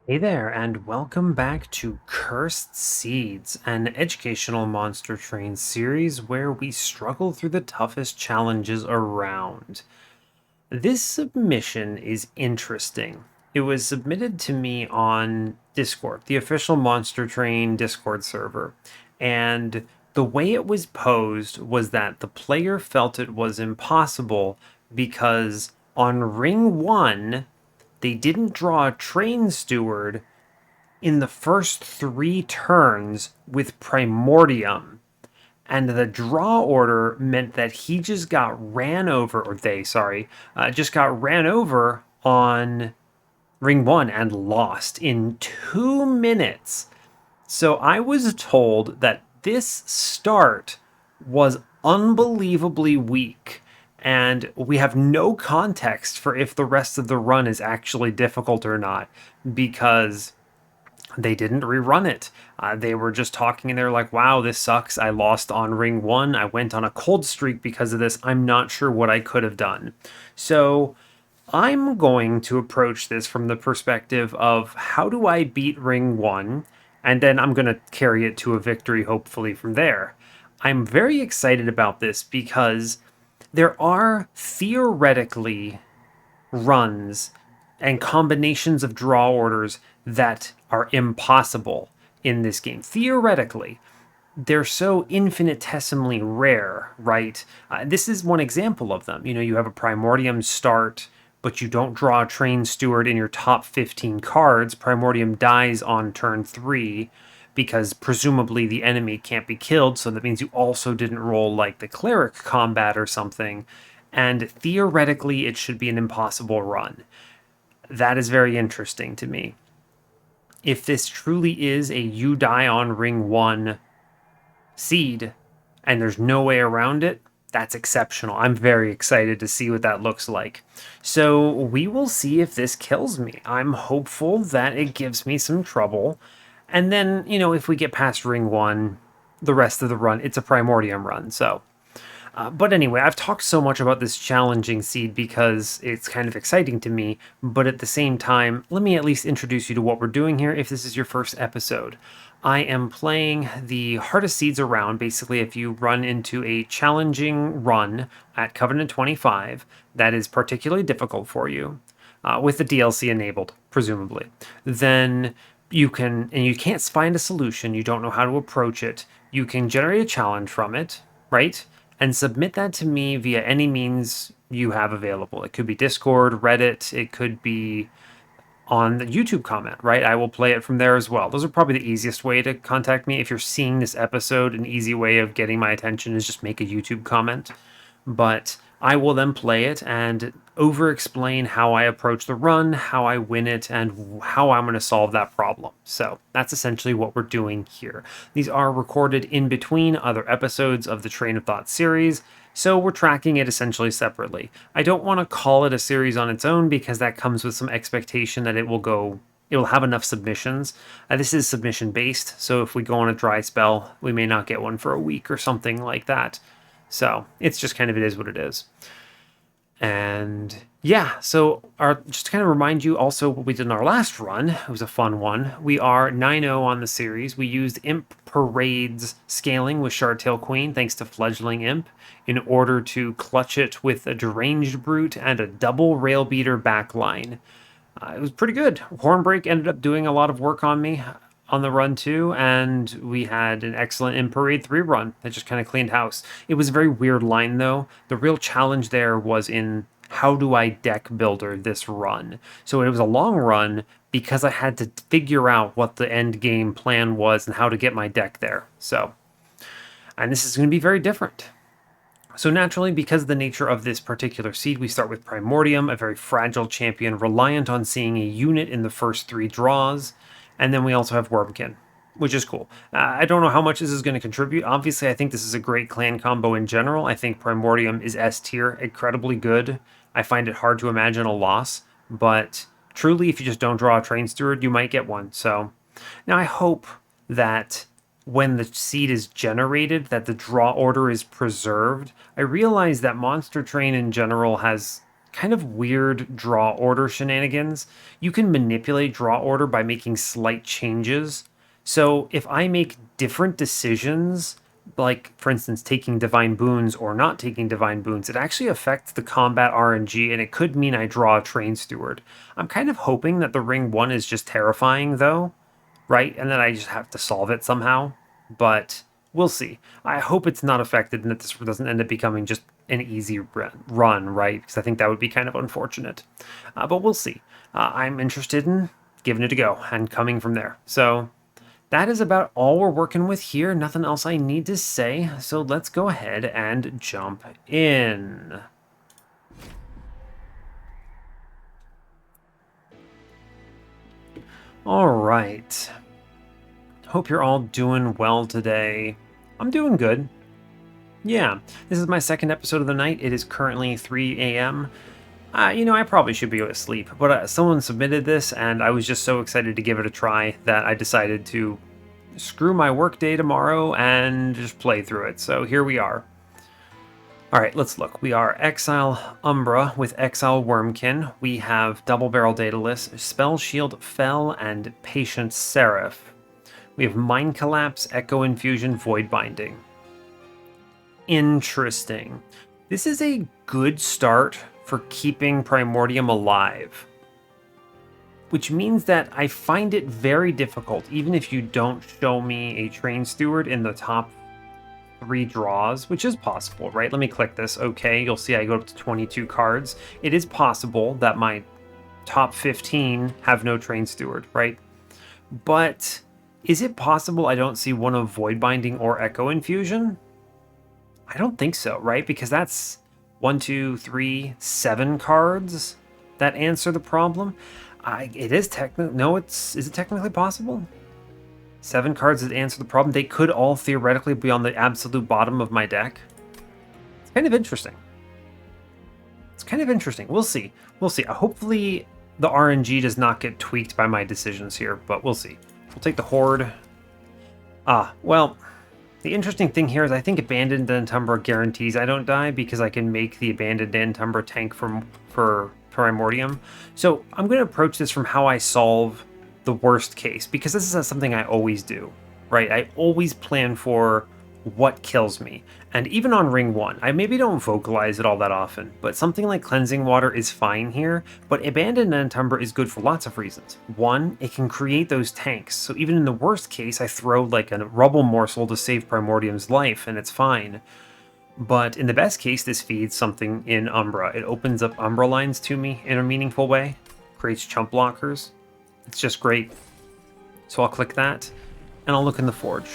Hey there, and welcome back to Cursed Seeds, an educational monster train series where we struggle through the toughest challenges around. This submission is interesting. It was submitted to me on Discord, the official Monster Train Discord server, and the way it was posed was that the player felt it was impossible because on ring 1, they didn't draw a train steward in the first 3 turns with Primordium. And the draw order meant that he just got ran over, or they, sorry, just got ran over on ring 1 and lost in 2 minutes. So I was told that this start was unbelievably weak. And we have no context for if the rest of the run is actually difficult or not, because they didn't rerun it. They were just talking and they're like, wow, this sucks. I lost on ring 1. I went on a cold streak because of this. I'm not sure what I could have done. So I'm going to approach this from the perspective of how do I beat ring 1? And then I'm going to carry it to a victory, hopefully, from there. I'm very excited about this because there are theoretically runs and combinations of draw orders that are impossible in this game. Theoretically, they're so infinitesimally rare, right? This is one example of them. You have a Primordium start, but you don't draw a Train Steward in your top 15 cards. Primordium dies on turn 3 because presumably the enemy can't be killed, so that means you also didn't roll like the Cleric combat or something. And theoretically, it should be an impossible run. That is very interesting to me. If this truly is a you die on ring 1 seed and there's no way around it, that's exceptional. I'm very excited to see what that looks like. So we will see if this kills me. I'm hopeful that it gives me some trouble. And then, if we get past ring 1, the rest of the run, it's a Primordium run. But anyway, I've talked so much about this challenging seed because it's kind of exciting to me, but at the same time, let me at least introduce you to what we're doing here if this is your first episode. I am playing the hardest seeds around. Basically, if you run into a challenging run at Covenant 25 that is particularly difficult for you, with the DLC enabled, presumably, then you can, and you can't find a solution, you don't know how to approach it, you can generate a challenge from it, right? And submit that to me via any means you have available. It could be Discord, Reddit, it could be on the YouTube comment, right? I will play it from there as well. Those are probably the easiest way to contact me. If you're seeing this episode, an easy way of getting my attention is just make a YouTube comment. But I will then play it and over explain how I approach the run, how I win it, and how I'm going to solve that problem. So that's essentially what we're doing here. These are recorded in between other episodes of the Train of Thought series, so we're tracking it essentially separately. I don't want to call it a series on its own because that comes with some expectation that it will have enough submissions. This is submission based, so if we go on a dry spell, we may not get one for a week or something like that. So it's just kind of, it is what it is. And yeah, so just to kind of remind you also what we did in our last run, it was a fun one. We are 9-0 on the series. We used Imp Parade's scaling with Shardtail Queen, thanks to Fledgling Imp, in order to clutch it with a Deranged Brute and a double Railbeater backline. It was pretty good. Hornbreak ended up doing a lot of work on me on the run too, and we had an excellent In Parade 3 run that just kind of cleaned house. It was a very weird line though. The real challenge there was in how do I deck builder this run. So it was a long run because I had to figure out what the end game plan was and how to get my deck there. And this is going to be very different. So naturally, because of the nature of this particular seed, we start with Primordium, a very fragile champion reliant on seeing a unit in the first 3 draws. And then we also have Wurmkin, which is cool. I don't know how much this is going to contribute. Obviously, I think this is a great clan combo in general. I think Primordium is S tier, incredibly good. I find it hard to imagine a loss, but truly, if you just don't draw a Train Steward, you might get one. So now I hope that when the seed is generated, that the draw order is preserved. I realize that Monster Train in general has kind of weird draw order shenanigans. You can manipulate draw order by making slight changes. So if I make different decisions, like for instance taking divine boons or not taking divine boons, it actually affects the combat RNG, and it could mean I draw a train steward. I'm kind of hoping that the ring 1 is just terrifying though, right? And then I just have to solve it somehow. But we'll see. I hope it's not affected and that this doesn't end up becoming just an easy run, right? Because I think that would be kind of unfortunate. But we'll see. I'm interested in giving it a go and coming from there. So that is about all we're working with here. Nothing else I need to say. So let's go ahead and jump in. All right. Hope you're all doing well today. I'm doing good. Yeah, this is my second episode of the night. It is currently 3 a.m. I probably should be asleep, but someone submitted this, and I was just so excited to give it a try that I decided to screw my work day tomorrow and just play through it. So here we are. All right, let's look. We are Exile Umbra with Exile Wurmkin. We have Double Barrel Daedalus, Spell Shield Fell, and Patient Seraph. We have Mind Collapse, Echo Infusion, Void Binding. Interesting. This is a good start for keeping Primordium alive, which means that I find it very difficult, even if you don't show me a Train Steward in the top 3 draws, which is possible, right? Let me click this. Okay, you'll see I go up to 22 cards. It is possible that my top 15 have no Train Steward, right? But is it possible I don't see one of Void Binding or Echo Infusion? I don't think so, right? Because that's 1, 2, 3, 7 cards that answer the problem. It is technically... No, is it technically possible? 7 cards that answer the problem. They could all theoretically be on the absolute bottom of my deck. It's kind of interesting. It's kind of interesting. We'll see. We'll see. Hopefully the RNG does not get tweaked by my decisions here, but we'll see. We'll take the Horde. Well... The interesting thing here is I think Abandoned Antumbra guarantees I don't die because I can make the Abandoned Antumbra tank for Primordium. So I'm going to approach this from how I solve the worst case, because this is something I always do, right? I always plan for what kills me. And even on Ring 1, I maybe don't vocalize it all that often, but something like Cleansing Water is fine here, but Abandoned Antumbra is good for lots of reasons. One, it can create those tanks, so even in the worst case, I throw like a Rubble Morsel to save Primordium's life, and it's fine. But in the best case, this feeds something in Umbra. It opens up Umbra lines to me in a meaningful way, creates chump blockers. It's just great. So I'll click that, and I'll look in the Forge.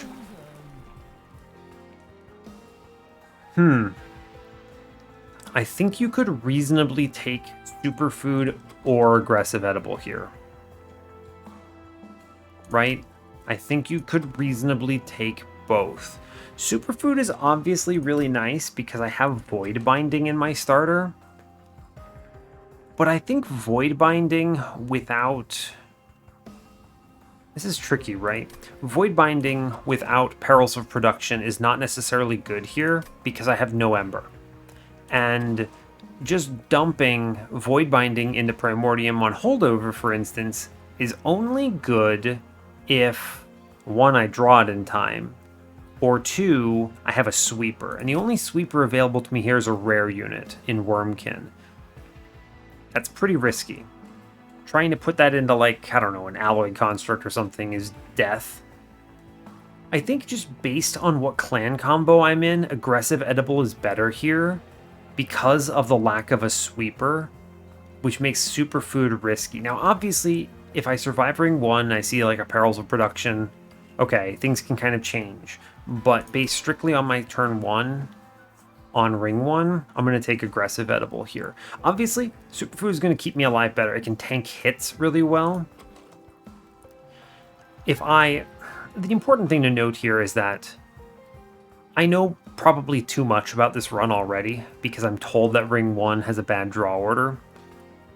I think you could reasonably take Superfood or Aggressive Edible here. Right? I think you could reasonably take both. Superfood is obviously really nice because I have Void Binding in my starter. But I think Void Binding without... This is tricky, right? Void Binding without Perils of Production is not necessarily good here because I have no Ember. And just dumping Void Binding into Primordium on Holdover, for instance, is only good if, 1, I draw it in time, or 2, I have a sweeper. And the only sweeper available to me here is a rare unit in Wurmkin. That's pretty risky. Trying to put that into, like, I don't know, an alloy construct or something is death. I think just based on what clan combo I'm in, Aggressive Edible is better here because of the lack of a sweeper, which makes Superfood risky. Now, obviously, if I survive Ring 1, I see, like, a Perils of Production, okay, things can kind of change. But based strictly on my turn 1, on Ring 1, I'm going to take Aggressive Edible here. Obviously, Superfood is going to keep me alive better. It can tank hits really well. The important thing to note here is that I know probably too much about this run already because I'm told that Ring 1 has a bad draw order.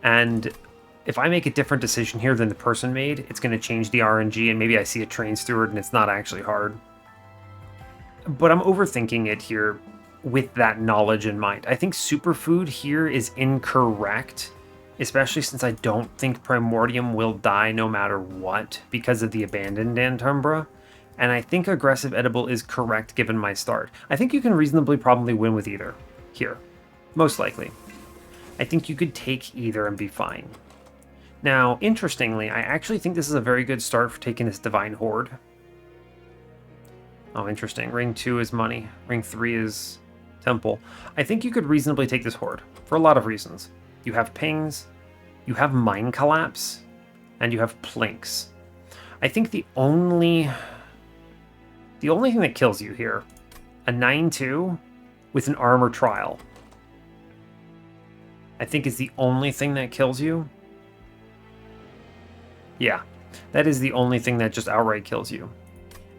And if I make a different decision here than the person made, it's going to change the RNG, and maybe I see a Train Steward and it's not actually hard. But I'm overthinking it here with that knowledge in mind. I think superfood here is incorrect, especially since I don't think Primordium will die no matter what because of the abandoned Umbra. And I think aggressive edible is correct given my start. I think you can reasonably probably win with either here, most likely. I think you could take either and be fine. Now, interestingly, I actually think this is a very good start for taking this Divine Horde. Oh, interesting. Ring 2 is money. Ring 3 is temple. I think you could reasonably take this Horde for a lot of reasons. You have pings, you have Mind Collapse, and you have Plinks. I think the only thing that kills you here, a 9-2 with an Armor Trial, I think is the only thing that kills you. Yeah, that is the only thing that just outright kills you.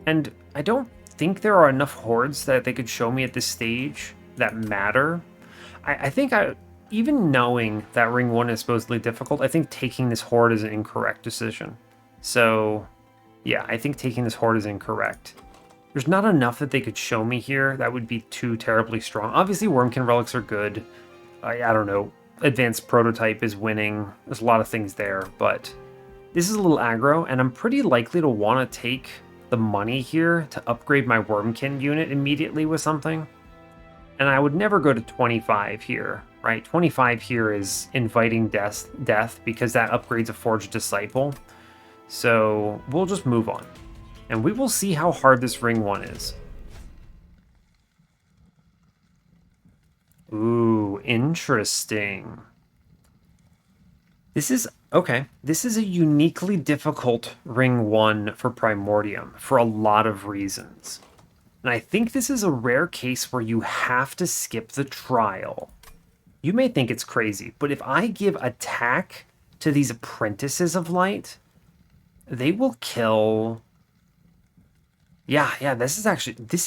And I don't think there are enough hordes that they could show me at this stage that matter. I think even knowing that Ring 1 is supposedly difficult, I think taking this horde is an incorrect decision. So, yeah, I think taking this horde is incorrect. There's not enough that they could show me here that would be too terribly strong. Obviously, Wurmkin relics are good. I don't know. Advanced Prototype is winning. There's a lot of things there, but this is a little aggro, and I'm pretty likely to want to take the money here to upgrade my Wurmkin unit immediately with something. And I would never go to 25 here, right? 25 here is inviting death because that upgrades a Forged Disciple. So we'll just move on. And we will see how hard this Ring 1 is. Ooh, interesting. This is a uniquely difficult Ring 1 for Primordium for a lot of reasons. And I think this is a rare case where you have to skip the trial. You may think it's crazy, but if I give attack to these Apprentices of Light, they will kill... Yeah, this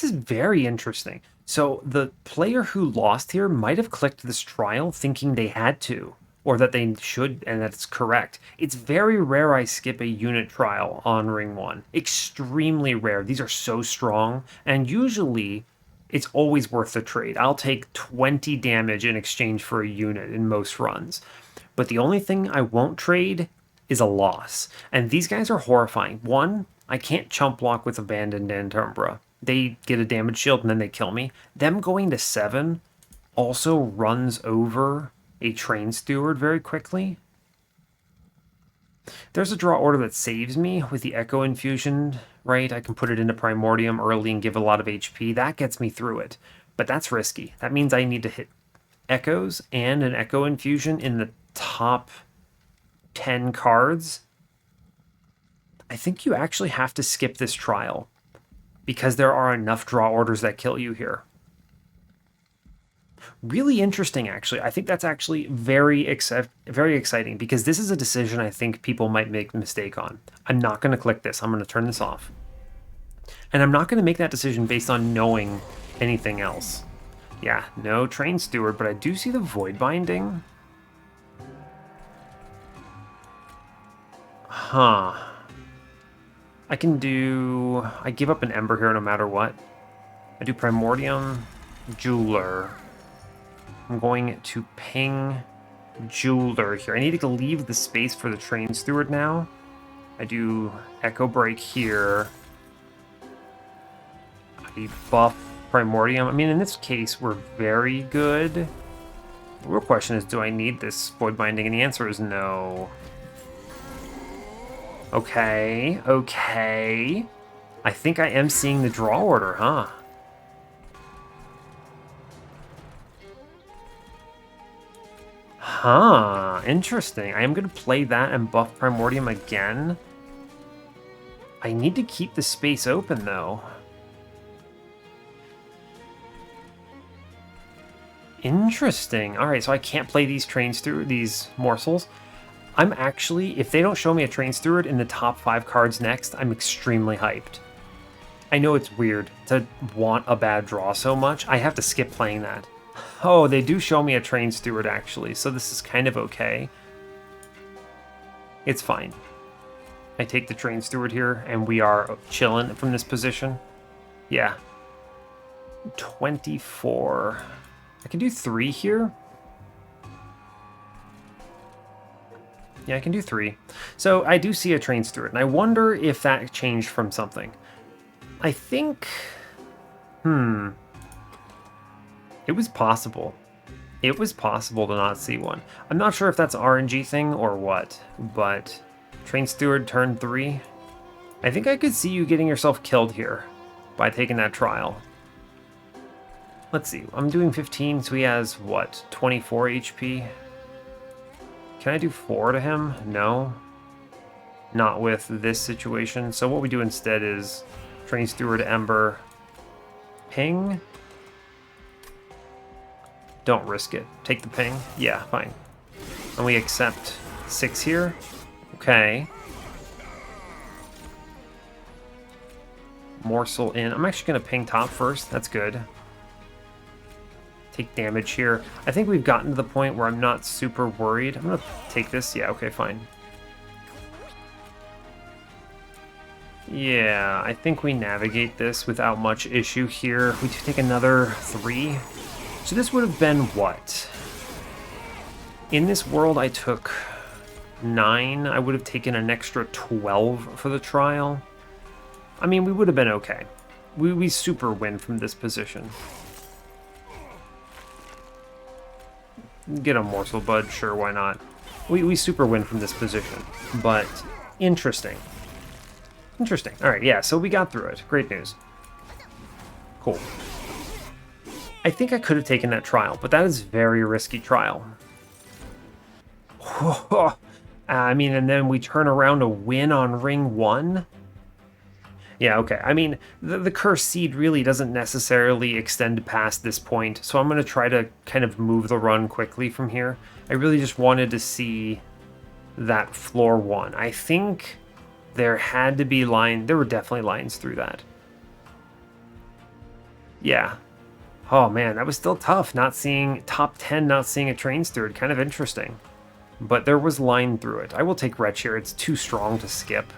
is very interesting. So the player who lost here might have clicked this trial thinking they had to, or that they should, and that's correct. It's very rare I skip a unit trial on Ring 1. Extremely rare. These are so strong, and usually it's always worth the trade. I'll take 20 damage in exchange for a unit in most runs. But the only thing I won't trade is a loss. And these guys are horrifying. One, I can't chump block with Abandoned and Umbra. They get a damage shield and then they kill me. Them going to 7 also runs over a Train Steward very quickly. There's a draw order that saves me with the Echo Infusion, right? I can put it into Primordium early and give a lot of HP. That gets me through it, but that's risky. That means I need to hit Echoes and an Echo Infusion in the top 10 cards. I think you actually have to skip this trial because there are enough draw orders that kill you here. Really interesting, actually. I think that's actually very exciting because this is a decision I think people might make a mistake on. I'm not going to click this. I'm going to turn this off. And I'm not going to make that decision based on knowing anything else. Yeah, no Train Steward, but I do see the Void Binding. Huh. I give up an Ember here no matter what. I do Primordium, Jeweler. I'm going to ping Jeweler here. I need to leave the space for the Train Steward now. I do Echo Break here. I buff Primordium. I mean, in this case, we're very good. The real question is, do I need this Void Binding? And the answer is no. Okay. I think I am seeing the draw order, huh? Huh, interesting. I am going to play that and buff Primordium again. I need to keep the space open, though. Interesting. Alright, so I can't play these trains through these morsels. I'm actually, if they don't show me a Train Steward in the top 5 cards next, I'm extremely hyped. I know it's weird to want a bad draw so much. I have to skip playing that. Oh, they do show me a Train Steward, actually, so this is kind of okay. It's fine. I take the Train Steward here, and we are chilling from this position. Yeah. 24. I can do 3 here. Yeah, I can do 3. So I do see a trains through it, and I wonder if that changed from something. I think... It was possible. It was possible to not see one. I'm not sure if that's RNG thing or what, but Train Steward turn 3. I think I could see you getting yourself killed here by taking that trial. Let's see, I'm doing 15, so he has, what, 24 HP? Can I do 4 to him? No. Not with this situation. So what we do instead is Train Steward Ember, ping. Don't risk it. Take the ping. Yeah, fine. And we accept 6 here. Okay. Morsel in. I'm actually going to ping top first. That's good. Take damage here. I think we've gotten to the point where I'm not super worried. I'm going to take this. Yeah, okay, fine. Yeah, I think we navigate this without much issue here. We do take another 3. So this would have been what? In this world, I took 9. I would have taken an extra 12 for the trial. I mean, we would have been okay. We super win from this position. Get a morsel bud, sure, why not? We super win from this position, but interesting. Interesting. All right, yeah, so we got through it. Great news. Cool. I think I could have taken that trial, but that is very risky trial. I mean, and then we turn around a win on ring 1? Yeah, okay. I mean, the cursed seed really doesn't necessarily extend past this point, so I'm going to try to kind of move the run quickly from here. I really just wanted to see that floor 1. I think there had to be there were definitely lines through that. Yeah. Oh man, that was still tough, not seeing top 10, not seeing a train steward. Kind of interesting. But there was line through it. I will take Wretch here. It's too strong to skip.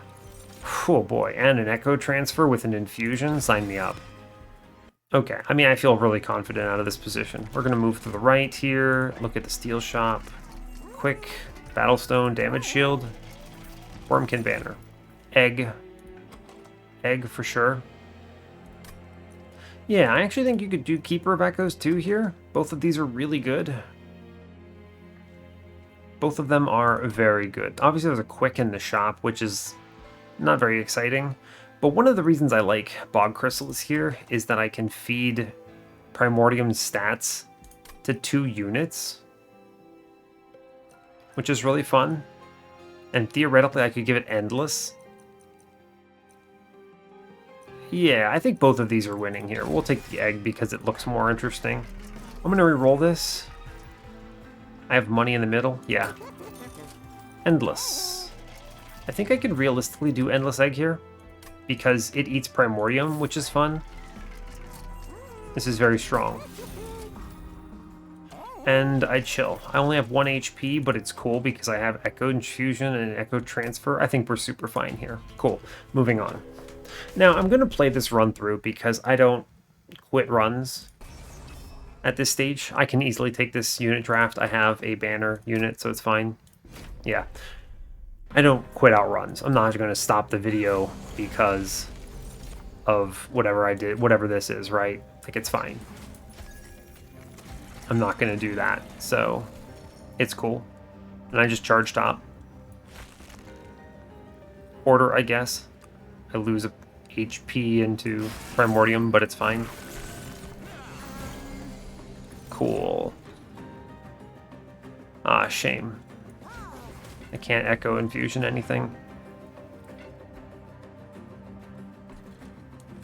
Oh boy, and an Echo Transfer with an Infusion? Sign me up. Okay, I mean, I feel really confident out of this position. We're going to move to the right here, look at the Steel Shop. Quick, Battlestone, Damage Shield, Wurmkin Banner. Egg. Egg for sure. Yeah, I actually think you could do Keeper of Echoes too here. Both of these are really good. Both of them are very good. Obviously, there's a Quick in the shop, which is not very exciting. But one of the reasons I like Bog Crystals here is that I can feed Primordium's stats to 2 units, which is really fun. And theoretically, I could give it Endless. Yeah, I think both of these are winning here. We'll take the egg because it looks more interesting. I'm going to re-roll this. I have money in the middle. Yeah. Endless. I think I could realistically do Endless Egg here because it eats Primordium, which is fun. This is very strong. And I chill. I only have 1 HP, but it's cool because I have Echo Infusion and Echo Transfer. I think we're super fine here. Cool. Moving on. Now, I'm going to play this run through because I don't quit runs at this stage. I can easily take this unit draft. I have a banner unit, so it's fine. Yeah. I don't quit out runs. I'm not going to stop the video because of whatever I did, whatever this is, right? Like, it's fine. I'm not going to do that, so it's cool. And I just charge top. Order, I guess. I lose a HP into Primordium, but it's fine. Cool. Ah, shame. I can't Echo Infusion anything.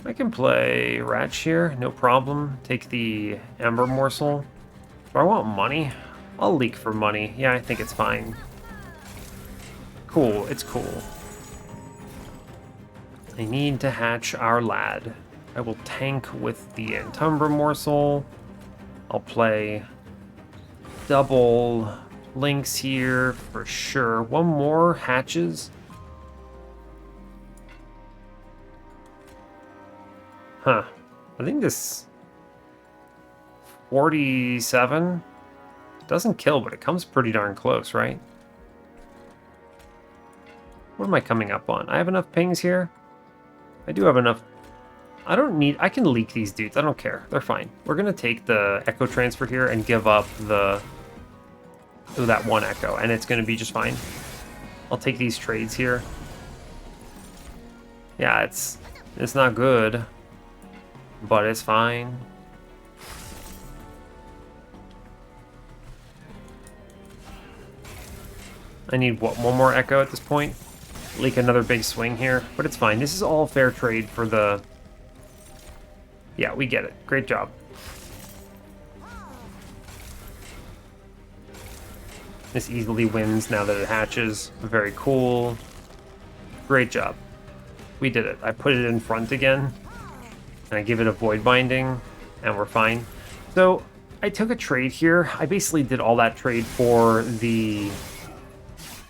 I can play Ratch here, no problem. Take the Ember Morsel. Do I want money? I'll leak for money. Yeah, I think it's fine. Cool, it's cool. I need to hatch our lad. I will tank with the Antumbra Morsel. I'll play double links here for sure. One more hatches. Huh. I think this 47. Doesn't kill, but it comes pretty darn close, right? What am I coming up on? I have enough pings here? I do have enough. I can leak these dudes. I don't care. They're fine. We're going to take the echo transfer here and give up that one echo, and it's going to be just fine. I'll take these trades here. Yeah, it's not good, but it's fine. I need, what, one more echo at this point? Leak another big swing here, but it's fine. This is all fair trade for the... Yeah, we get it. Great job. This easily wins now that it hatches. Very cool. Great job. We did it. I put it in front again, and I give it a void binding, and we're fine. So I took a trade here. I basically did all that trade for the...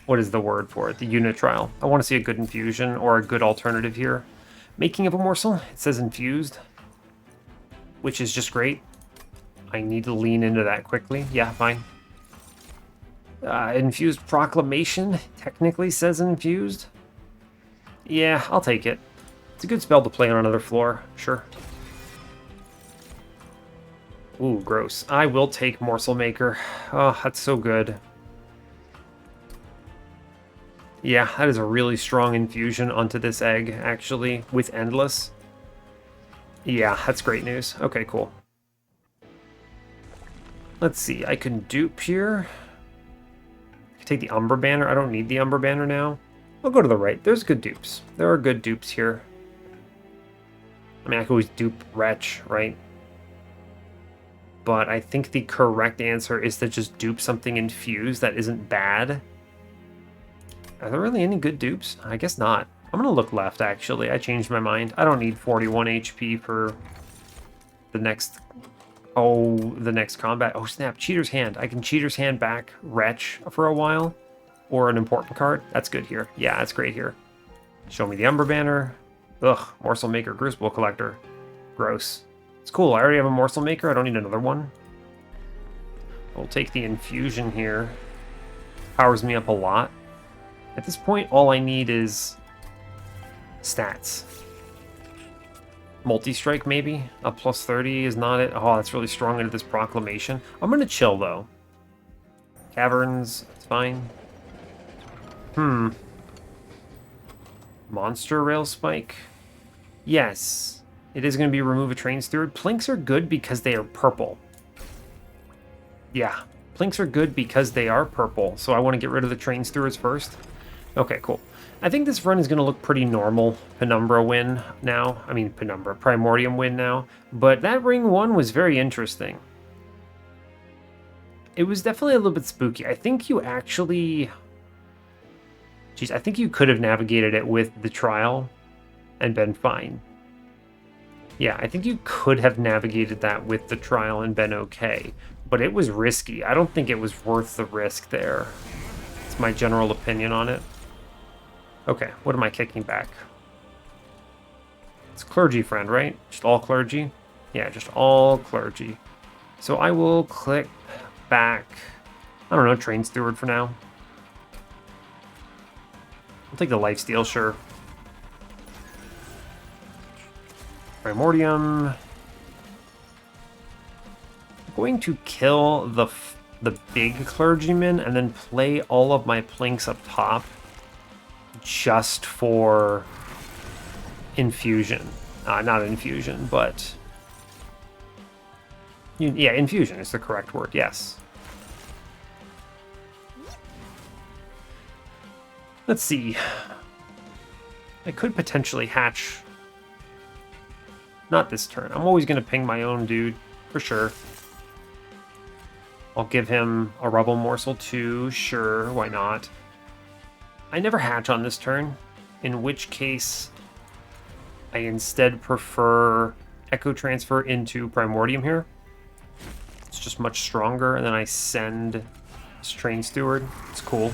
What is the word for it? The unit trial. I want to see a good infusion or a good alternative here. Making of a morsel. It says infused, which is just great. I need to lean into that quickly. Yeah, fine. Infused proclamation technically says infused. Yeah, I'll take it. It's a good spell to play on another floor. Sure. Ooh, gross. I will take Morsel Maker. Oh, that's so good. Yeah, that is a really strong infusion onto this egg, actually, with Endless. Yeah, that's great news. Okay, cool. Let's see, I can dupe here. I can take the Umbra banner. I don't need the Umbra banner now. I'll go to the right. There's good dupes. There are good dupes here. I mean, I could always dupe Wretch, right? But I think the correct answer is to just dupe something infused that isn't bad. Are there really any good dupes? I guess not. I'm going to look left, actually. I changed my mind. I don't need 41 HP for the next... Oh, the next combat. Oh, snap. Cheater's Hand. I can Cheater's Hand back Wretch for a while. Or an important card. That's good here. Yeah, that's great here. Show me the Umbra banner. Ugh, Morsel Maker, Crucible Collector. Gross. It's cool. I already have a Morsel Maker. I don't need another one. We'll take the infusion here. Powers me up a lot. At this point, all I need is stats. Multi-strike, maybe? A plus 30 is not it. Oh, that's really strong into this proclamation. I'm going to chill, though. Caverns, it's fine. Monster Rail Spike? Yes. It is going to be remove a Train Steward. Plinks are good because they are purple. Yeah. Plinks are good because they are purple, so I want to get rid of the Train Stewards first. Okay, cool. I think this run is going to look pretty normal. Penumbra win now. I mean, Penumbra. Primordium win now. But that ring one was very interesting. It was definitely a little bit spooky. I think you actually... Geez, I think you could have navigated it with the trial and been fine. Yeah, I think you could have navigated that with the trial and been okay. But it was risky. I don't think it was worth the risk there. It's my general opinion on it. Okay, what am I kicking back? It's Clergy Friend, right? Just all Clergy? Yeah, just all Clergy. So I will click back, I don't know, Train Steward for now. I'll take the Lifesteal, sure. Primordium. I'm going to kill the big Clergyman and then play all of my Plinks up top. Just for infusion. Not infusion, but... Yeah, infusion is the correct word, yes. Let's see. I could potentially hatch... Not this turn. I'm always going to ping my own dude, for sure. I'll give him a Rebel Morsel too, sure, why not? I never hatch on this turn, in which case I instead prefer Echo Transfer into Primordium here. It's just much stronger, and then I send Train Steward. It's cool.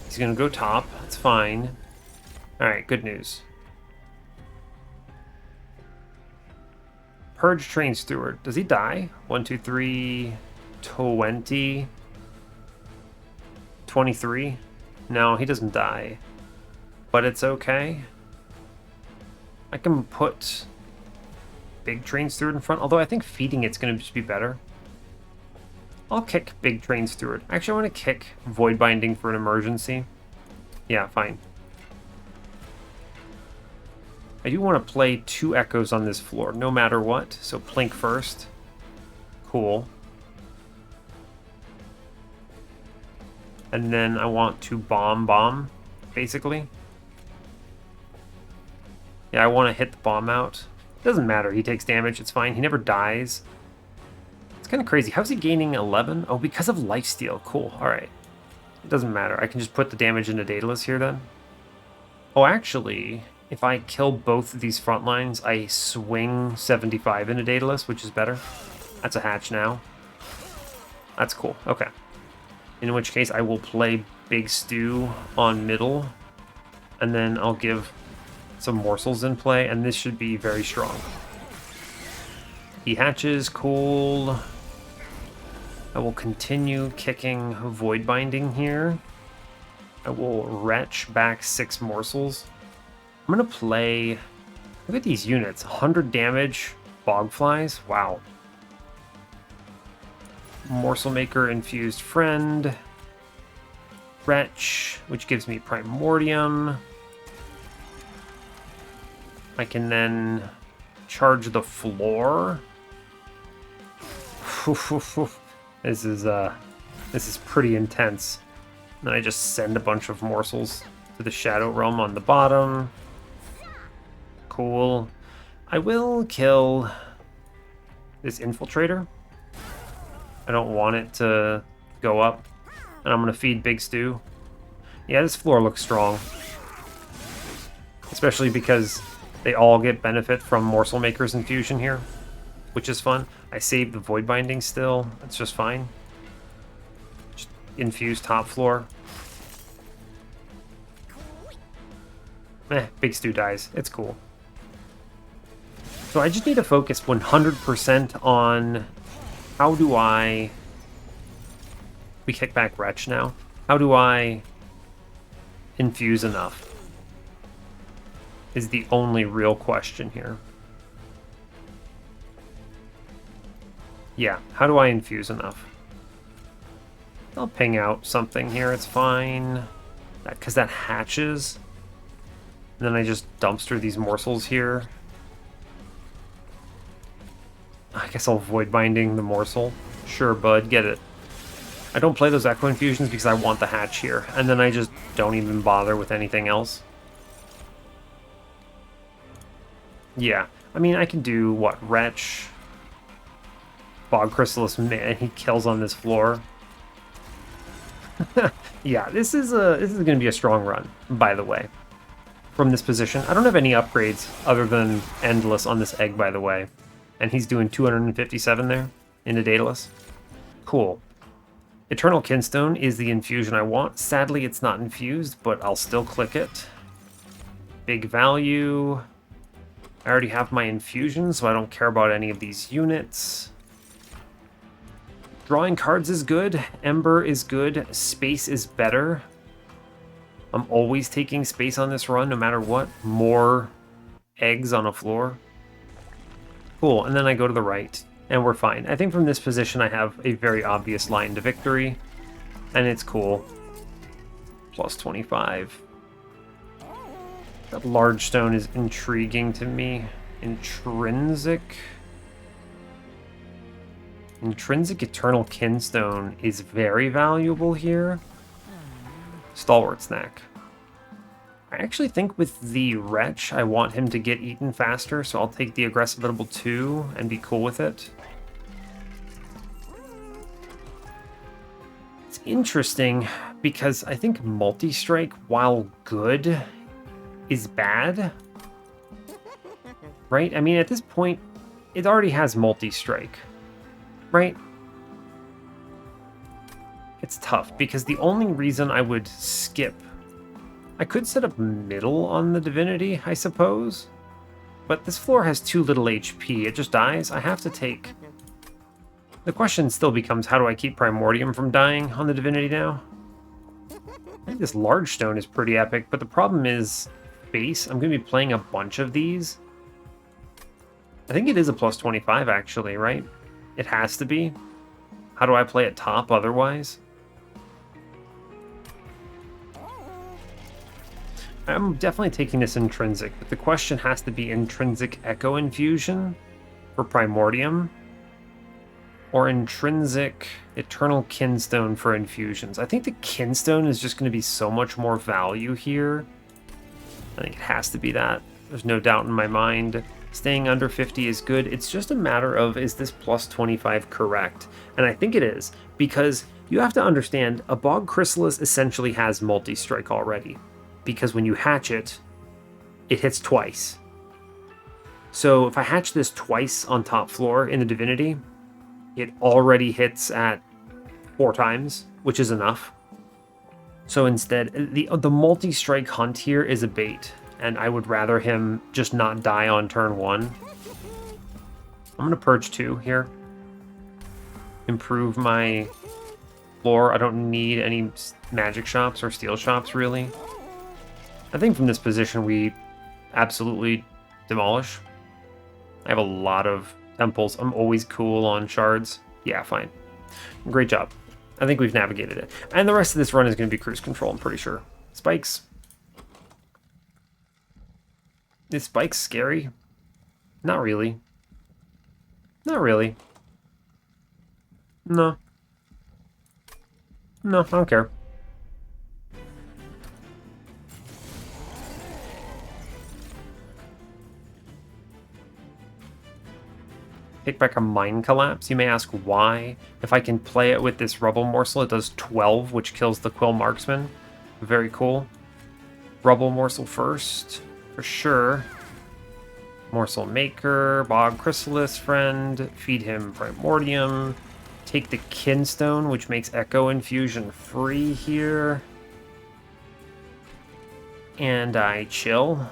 He's gonna go top, that's fine. Alright, good news. Purge Train Steward. Does he die? 1, 2, 3, 20, 23? No, he doesn't die. But it's okay. I can put Big Train Steward in front, although I think feeding it's going to just be better. I'll kick Big Train Steward. Actually, I want to kick Void Binding for an emergency. Yeah, fine. I do want to play 2 Echoes on this floor, no matter what. So Plink first. Cool. And then I want to bomb, basically. Yeah, I want to hit the bomb out. Doesn't matter, he takes damage, it's fine. He never dies. It's kind of crazy. How's he gaining 11? Oh, because of lifesteal. Cool, alright. It doesn't matter. I can just put the damage into Daedalus here then. Oh, actually, if I kill both of these front lines, I swing 75 into Daedalus, which is better. That's a hatch now. That's cool, okay. In which case, I will play Big Stew on middle, and then I'll give some morsels in play, and this should be very strong. He hatches, cool. I will continue kicking Void Binding here. I will retch back 6 morsels. I'm gonna play, look at these units, 100 damage, Bogflies, wow. Morsel Maker, Infused Friend, Retch, which gives me Primordium. I can then charge the floor. This is pretty intense. And then I just send a bunch of morsels to the Shadow Realm on the bottom. Cool. I will kill this Infiltrator. I don't want it to go up. And I'm going to feed Big Stew. Yeah, this floor looks strong. Especially because they all get benefit from Morsel Maker's infusion here, which is fun. I saved the Void Binding still. That's just fine. Just infuse top floor. Big Stew dies. It's cool. So I just need to focus 100% on how do I... We kick back Retch now. How do I infuse enough? Is the only real question here. Yeah, how do I infuse enough? I'll ping out something here, it's fine. Because that hatches. And then I just dumpster these morsels here. I guess I'll Void Binding the morsel. Sure, bud, get it. I don't play those Echo Infusions because I want the hatch here. And then I just don't even bother with anything else. Yeah, I mean, I can do, what, Retch, Bog Chrysalis, man, he kills on this floor. Yeah, this is going to be a strong run, by the way, from this position. I don't have any upgrades other than Endless on this egg, by the way. And he's doing 257 there into Daedalus. Cool. Eternal Kinstone is the infusion I want. Sadly, it's not infused, but I'll still click it. Big value. I already have my infusion, so I don't care about any of these units. Drawing cards is good. Ember is good. Space is better. I'm always taking space on this run, no matter what. More eggs on a floor. Cool, and then I go to the right, and we're fine. I think from this position I have a very obvious line to victory, and it's cool. Plus 25. That large stone is intriguing to me. Intrinsic Eternal Kinstone is very valuable here. Stalwart Snack. I actually think with the Retch, I want him to get eaten faster, so I'll take the Aggressive 2 and be cool with it. It's interesting because I think Multi-Strike, while good, is bad. Right? I mean, at this point, it already has Multi-Strike. Right? It's tough because the only reason I would skip... I could set up middle on the Divinity, I suppose. but this floor has too little HP. It just dies. I have to take... The question still becomes, how do I keep Primordium from dying on the Divinity now? I think this large stone is pretty epic, but the problem is base. I'm going to be playing a bunch of these. I think it is a plus 25, actually, right? It has to be. How do I play it top otherwise? I'm definitely taking this intrinsic, but the question has to be intrinsic Echo Infusion for Primordium, or intrinsic Eternal Kinstone for infusions. I think the Kinstone is just going to be so much more value here. I think it has to be that. There's no doubt in my mind. Staying under 50 is good. It's just a matter of, is this plus 25 correct? And I think it is, because you have to understand, a Bog Chrysalis essentially has multi-strike already, because when you hatch it, it hits twice. So if I hatch this twice on top floor in the Divinity, it already hits at 4 times, which is enough. So instead, the multi-strike hunt here is a bait, and I would rather him just not die on turn 1. I'm going to purge 2 here. Improve my floor. I don't need any magic shops or steel shops, really. I think from this position, we absolutely demolish. I have a lot of temples. I'm always cool on shards. Yeah, fine. Great job. I think we've navigated it. And the rest of this run is going to be cruise control, I'm pretty sure. Spikes. Is Spikes scary? Not really. Not really. No. No, I don't care. Pick back a Mind Collapse. You may ask why. If I can play it with this Rubble Morsel, it does 12, which kills the Quill Marksman. Very cool. Rubble Morsel first, for sure. Morsel Maker, Bog Chrysalis friend, feed him Primordium. Take the Kinstone, which makes Echo Infusion free here. And I chill.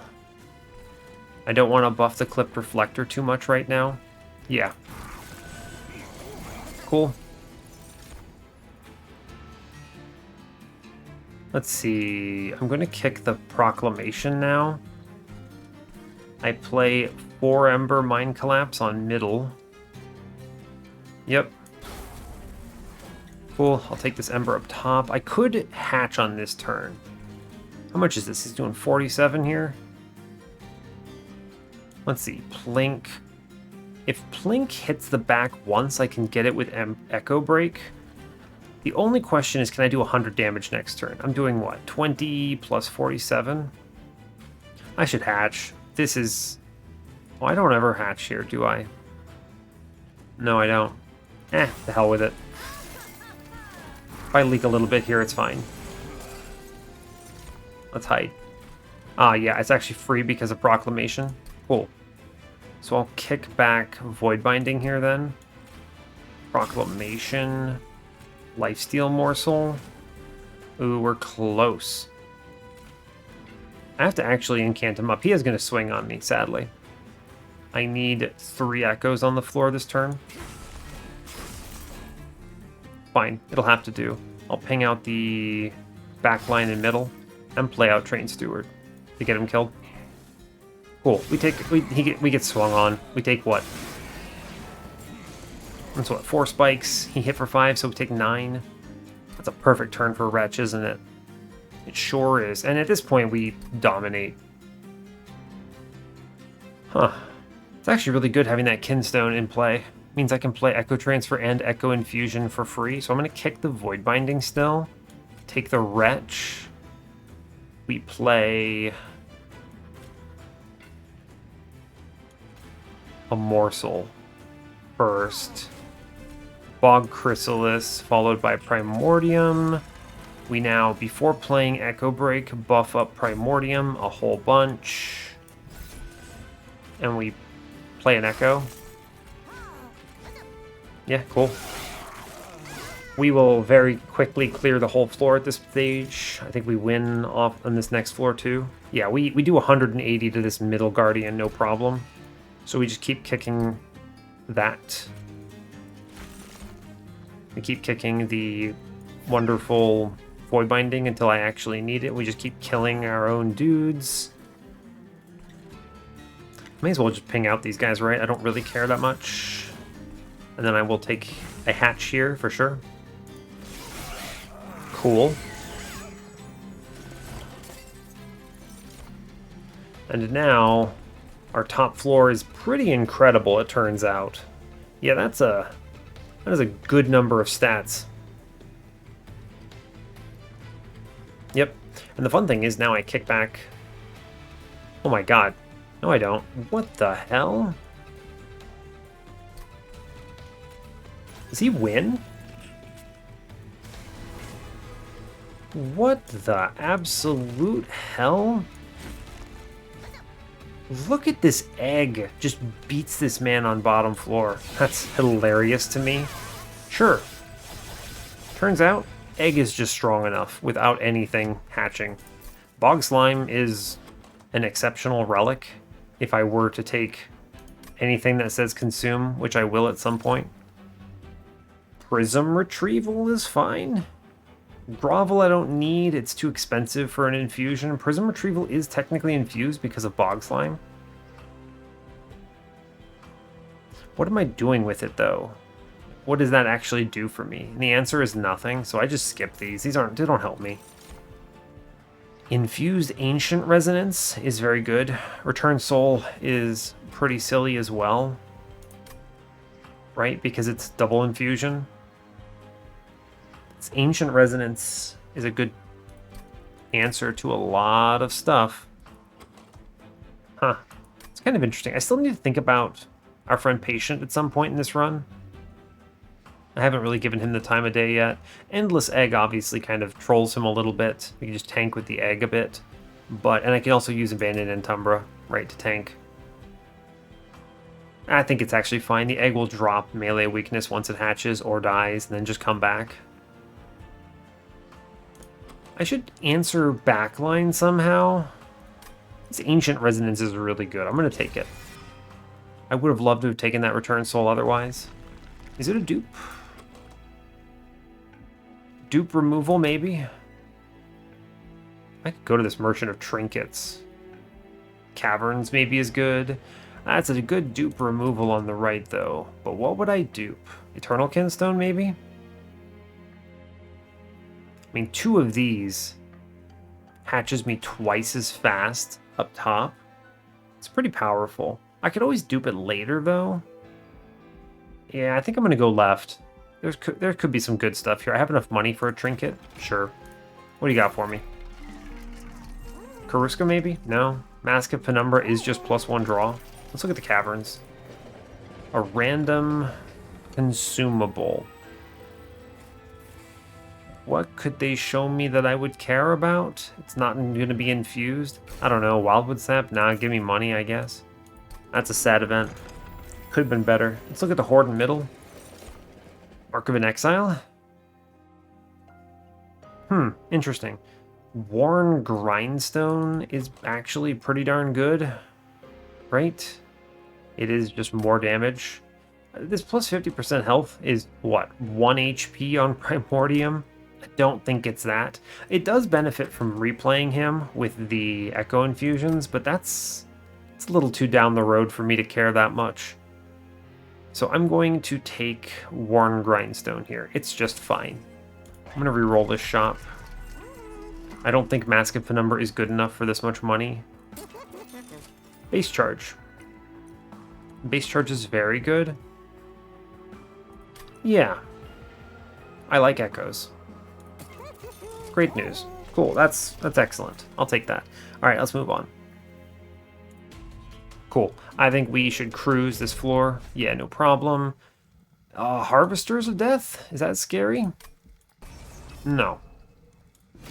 I don't want to buff the Clipped Reflector too much right now. Yeah. Cool. Let's see. I'm going to kick the Proclamation now. I play 4 Ember Mind Collapse on middle. Yep. Cool. I'll take this Ember up top. I could hatch on this turn. How much is this? He's doing 47 here. Let's see. Plink. If Plink hits the back once, I can get it with Echo Break. The only question is, can I do 100 damage next turn? I'm doing what? 20 plus 47? I should hatch. This is... Oh, I don't ever hatch here, do I? No, I don't. The hell with it. If I leak a little bit here, it's fine. Let's hide. Ah, yeah, it's actually free because of Proclamation. Cool. So I'll kick back Void Binding here then. Proclamation. Lifesteal Morsel. Ooh, we're close. I have to actually incant him up. He is going to swing on me, sadly. I need 3 echoes on the floor this turn. Fine, it'll have to do. I'll ping out the back line and middle and play out Train Steward to get him killed. Cool. We get swung on. We take what? That's what, 4 spikes. He hit for 5, so we take 9. That's a perfect turn for Wretch, isn't it? It sure is. And at this point, we dominate. Huh. It's actually really good having that Kinstone in play. It means I can play Echo Transfer and Echo Infusion for free. So I'm going to kick the Void Binding still. Take the Wretch. We play a Morsel first. Bog Chrysalis, followed by Primordium. We now, before playing Echo Break, buff up Primordium a whole bunch. And we play an Echo. Yeah, cool. We will very quickly clear the whole floor at this stage. I think we win off on this next floor too. Yeah, we do 180 to this middle guardian, no problem. So we just keep kicking that. We keep kicking the wonderful void binding until I actually need it. We just keep killing our own dudes. May as well just ping out these guys, right? I don't really care that much. And then I will take a hatch here for sure. Cool. And now our top floor is pretty incredible, it turns out. Yeah, that is a good number of stats. Yep. And the fun thing is now I kick back. Oh my god. No, I don't. What the hell? Does he win? What the absolute hell? Look at this egg. Just beats this man on bottom floor. That's hilarious to me. Sure. Turns out, egg is just strong enough without anything hatching. Bog slime is an exceptional relic if I were to take anything that says consume, which I will at some point. Prism retrieval is fine. Grovel I don't need, it's too expensive for an infusion. Prism retrieval is technically infused because of bog slime. What am I doing with it though? What does that actually do for me? And the answer is nothing, so I just skip these. They don't help me. Infused Ancient Resonance is very good. Return Soul is pretty silly as well. Right? Because it's double infusion. It's Ancient Resonance is a good answer to a lot of stuff. Huh. It's kind of interesting. I still need to think about our friend Patient at some point in this run. I haven't really given him the time of day yet. Endless Egg obviously kind of trolls him a little bit. We can just tank with the egg a bit. And I can also use Abandoned Umbra, right, to tank. I think it's actually fine. The egg will drop melee weakness once it hatches or dies, and then just come back. I should answer backline somehow. This Ancient Resonance is really good. I'm going to take it. I would have loved to have taken that Return Soul otherwise. Is it a dupe? Dupe removal, maybe? I could go to this Merchant of Trinkets. Caverns maybe is good. That's a good dupe removal on the right, though. But what would I dupe? Eternal Kinstone, maybe? I mean, 2 of these hatches me twice as fast up top. It's pretty powerful. I could always dupe it later, though. Yeah, I think I'm going to go left. There could be some good stuff here. I have enough money for a trinket? Sure. What do you got for me? Karuska, maybe? No. Mask of Penumbra is just +1 draw. Let's look at the caverns. A random consumable. What could they show me that I would care about? It's not going to be infused. I don't know. Wildwood Sap? Nah, give me money, I guess. That's a sad event. Could have been better. Let's look at the Horde in middle. Mark of an Exile? Interesting. Worn Grindstone is actually pretty darn good. Right? It is just more damage. This plus 50% health is, what, 1 HP on Primordium? I don't think it's that. It does benefit from replaying him with the Echo Infusions, but it's a little too down the road for me to care that much. So I'm going to take Worn Grindstone here. It's just fine. I'm going to re-roll this shop. I don't think Mask of Penumbra is good enough for this much money. Base Charge. Base Charge is very good. Yeah. I like Echoes. Great news. Cool, that's excellent. I'll take that. Alright, let's move on. Cool. I think we should cruise this floor. Yeah, no problem. Harvesters of Death? Is that scary? No.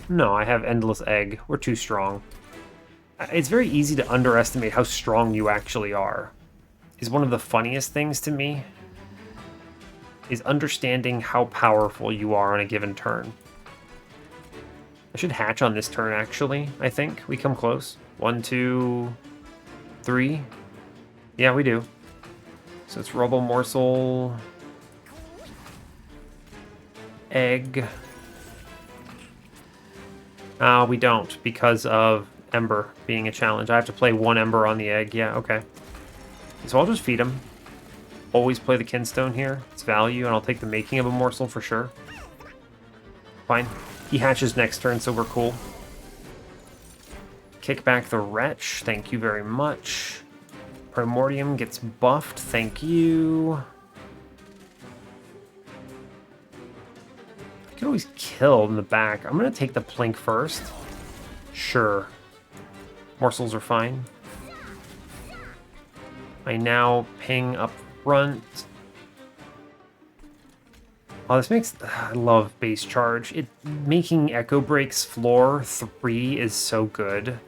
No, I have Endless Egg. We're too strong. It's very easy to underestimate how strong you actually are. Is one of the funniest things to me. is understanding how powerful you are on a given turn. I should hatch on this turn, actually, I think. We come close. 1, 2, 3. Yeah, we do. So it's Rubble Morsel, Egg. We don't, because of Ember being a challenge. I have to play 1 Ember on the Egg. Yeah, okay. So I'll just feed him. Always play the Kinstone here. It's value, and I'll take the making of a morsel for sure. Fine. He hatches next turn, so we're cool. Kick back the Wretch. Thank you very much. Primordium gets buffed. Thank you. I can always kill in the back. I'm going to take the Plink first. Sure. Morsels are fine. I now ping up front. Oh, this makes... I love base charge. Making Echo Break's floor 3 is so good.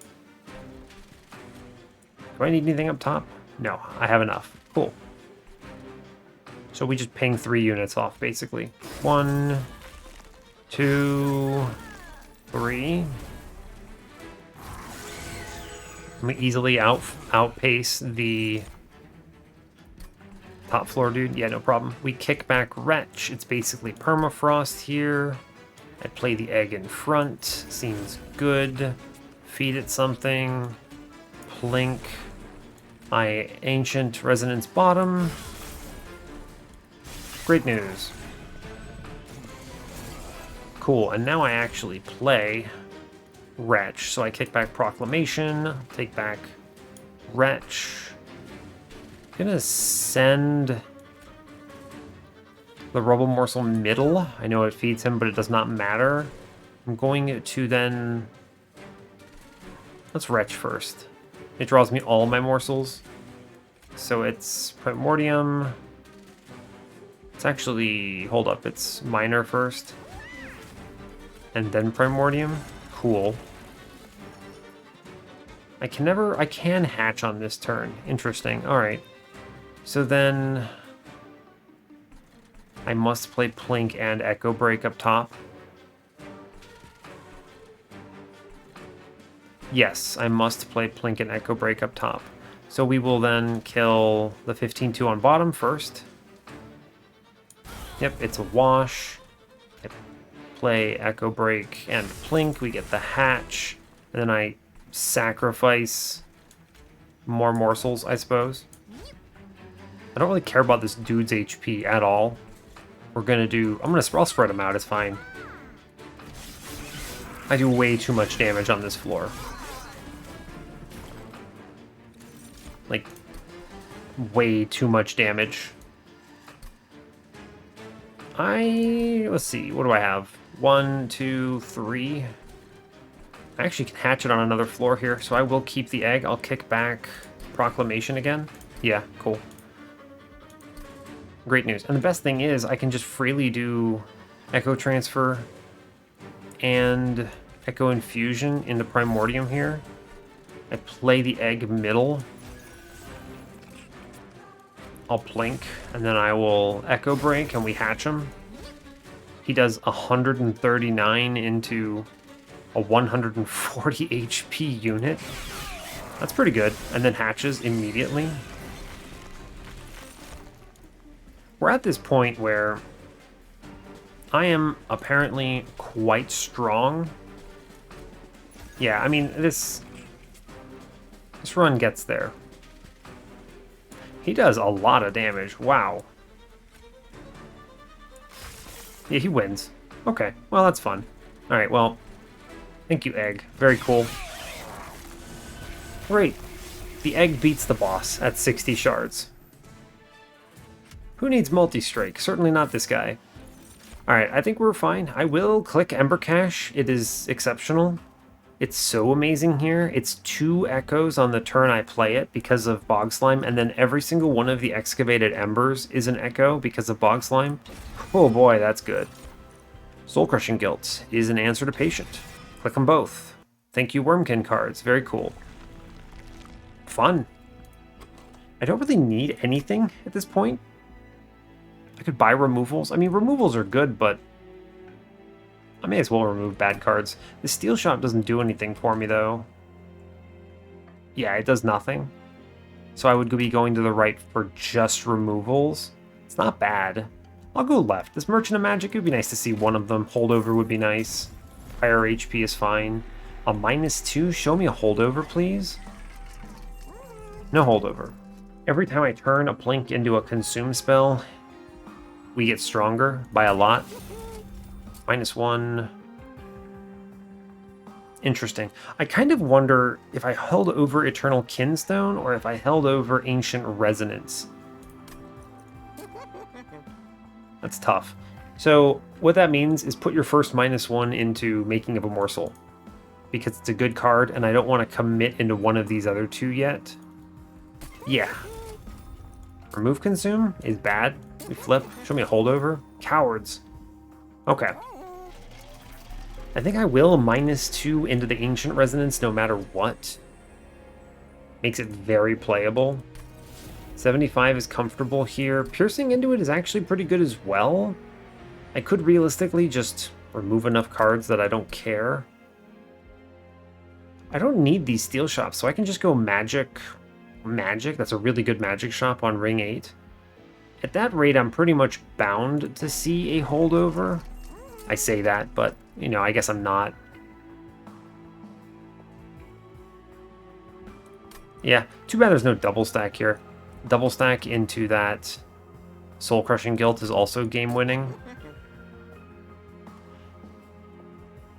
Do I need anything up top? No, I have enough. Cool. So we just ping 3 units off, basically. 1, 2, 3. I'm gonna easily outpace the top floor dude. Yeah, no problem. We kick back Wretch. It's basically permafrost here. I play the Egg in front. Seems good. Feed it something. Plink. My Ancient Resonance bottom. Great news. Cool, and now I actually play Wretch. So I kick back Proclamation, take back Wretch. I'm gonna send the Rubble Morsel middle. I know it feeds him, but it does not matter. I'm going to then... Let's Wretch first. It draws me all my morsels. So it's Primordium. It's actually... Hold up, it's Minor first. And then Primordium. Cool. I can hatch on this turn. Interesting. Alright. So then... I must play Plink and Echo Break up top. Yes, I must play Plink and Echo Break up top. So we will then kill the 15-2 on bottom first. Yep, it's a wash. I play Echo Break and Plink. We get the hatch. And then I sacrifice more morsels, I suppose. I don't really care about this dude's HP at all. We're gonna do... I'll spread them out, it's fine. I do way too much damage on this floor. Like, way too much damage. Let's see, what do I have? 1, 2, 3. I actually can hatch it on another floor here, so I will keep the egg. I'll kick back Proclamation again. Yeah, cool. Great news. And the best thing is I can just freely do Echo Transfer and Echo Infusion into Primordium here. I play the egg middle. I'll Plink, and then I will Echo Break, and we hatch him. He does 139 into a 140 HP unit. That's pretty good. And then hatches immediately. We're at this point where I am apparently quite strong. Yeah, I mean, this run gets there. He does a lot of damage. Wow. Yeah, he wins. Okay, well, that's fun. All right, well, thank you, Egg. Very cool. Great. The Egg beats the boss at 60 shards. Who needs multi-strike? Certainly not this guy. Alright, I think we're fine. I will click Ember Cache. It is exceptional. It's so amazing here. It's 2 echoes on the turn I play it because of Bog Slime, and then every single one of the excavated embers is an echo because of Bog Slime. Oh boy, that's good. Soul Crushing Guilt is an answer to Patient. Click them both. Thank you, Wurmkin cards. Very cool. Fun. I don't really need anything at this point. I could buy removals. I mean, removals are good, but I may as well remove bad cards. The Steel Shop doesn't do anything for me, though. Yeah, it does nothing. So I would be going to the right for just removals. It's not bad. I'll go left. This Merchant of Magic, it would be nice to see one of them. Holdover would be nice. Higher HP is fine. A -2, show me a holdover, please. No holdover. Every time I turn a Plink into a consume spell, we get stronger by a lot. -1. Interesting. I kind of wonder if I held over Eternal Kinstone or if I held over Ancient Resonance. That's tough. So what that means is put your first -1 into Making of a Morsel, because it's a good card and I don't want to commit into one of these other two yet. Yeah. Remove Consume is bad. We flip. Show me a holdover. Cowards. Okay. I think I will -2 into the Ancient Resonance no matter what. Makes it very playable. 75 is comfortable here. Piercing into it is actually pretty good as well. I could realistically just remove enough cards that I don't care. I don't need these Steel Shops, so I can just go Magic. Magic, that's a really good Magic shop on Ring 8. At that rate, I'm pretty much bound to see a holdover. I say that, but, you know, I guess I'm not. Yeah, too bad there's no double stack here. Double stack into that Soul Crushing Guilt is also game winning.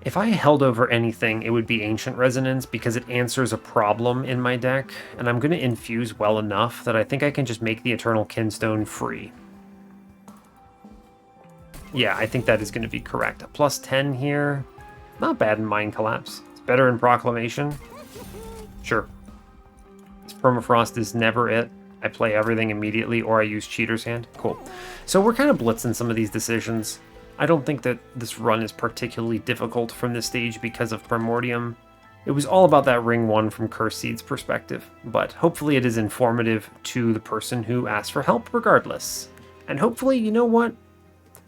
If I held over anything, it would be Ancient Resonance because it answers a problem in my deck, and I'm going to infuse well enough that I think I can just make the Eternal Kinstone free. Yeah, I think that is going to be correct. A +10 here. Not bad in Mind Collapse. It's better in Proclamation. Sure. This Permafrost is never it. I play everything immediately, or I use Cheater's Hand. Cool. So we're kind of blitzing some of these decisions. I don't think that this run is particularly difficult from this stage because of Primordium. It was all about that Ring 1 from Cursed Seed's perspective, but hopefully it is informative to the person who asked for help regardless. And hopefully, you know what?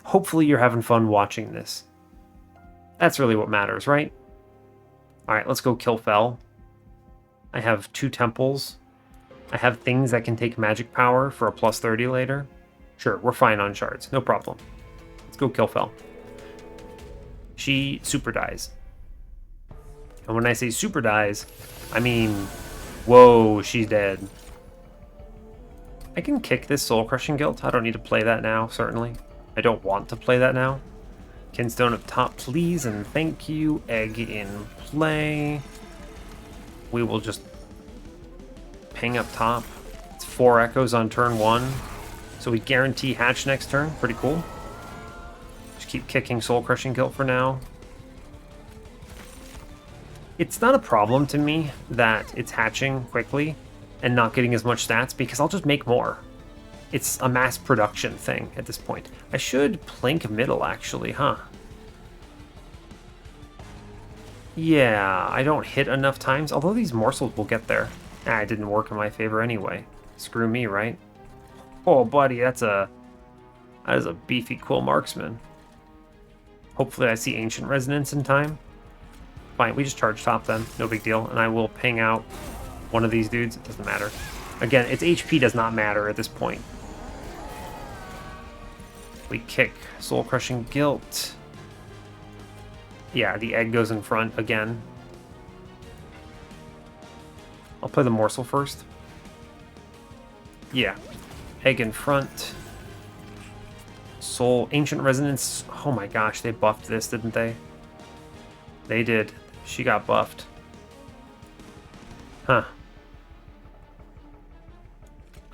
Hopefully you're having fun watching this. That's really what matters, right? Alright, let's go kill Fel. I have 2 temples. I have things that can take magic power for a +30 later. Sure, we're fine on shards, no problem. Let's go kill Fel. She super dies. And when I say super dies, I mean, whoa, she's dead. I can kick this Soul Crushing Guilt. I don't need to play that now, certainly. I don't want to play that now. Kinstone up top, please, and thank you. Egg in play. We will just ping up top. It's 4 echoes on turn 1. So we guarantee hatch next turn. Pretty cool. Just keep kicking Soul Crushing Guilt for now. It's not a problem to me that it's hatching quickly and not getting as much stats because I'll just make more. It's a mass production thing at this point. I should plink middle actually, huh? Yeah, I don't hit enough times, although these morsels will get there. Ah, it didn't work in my favor anyway. Screw me, right? Oh, buddy, that is a beefy Quill Marksman. Hopefully I see Ancient Resonance in time. Fine, we just charge top then. No big deal. And I will ping out one of these dudes. It doesn't matter. Again, its HP does not matter at this point. We kick Soul Crushing Guilt. Yeah, the egg goes in front again. I'll play the morsel first. Yeah. Egg in front. Soul. Ancient Resonance. Oh my gosh, they buffed this, didn't they? They did. She got buffed. Huh.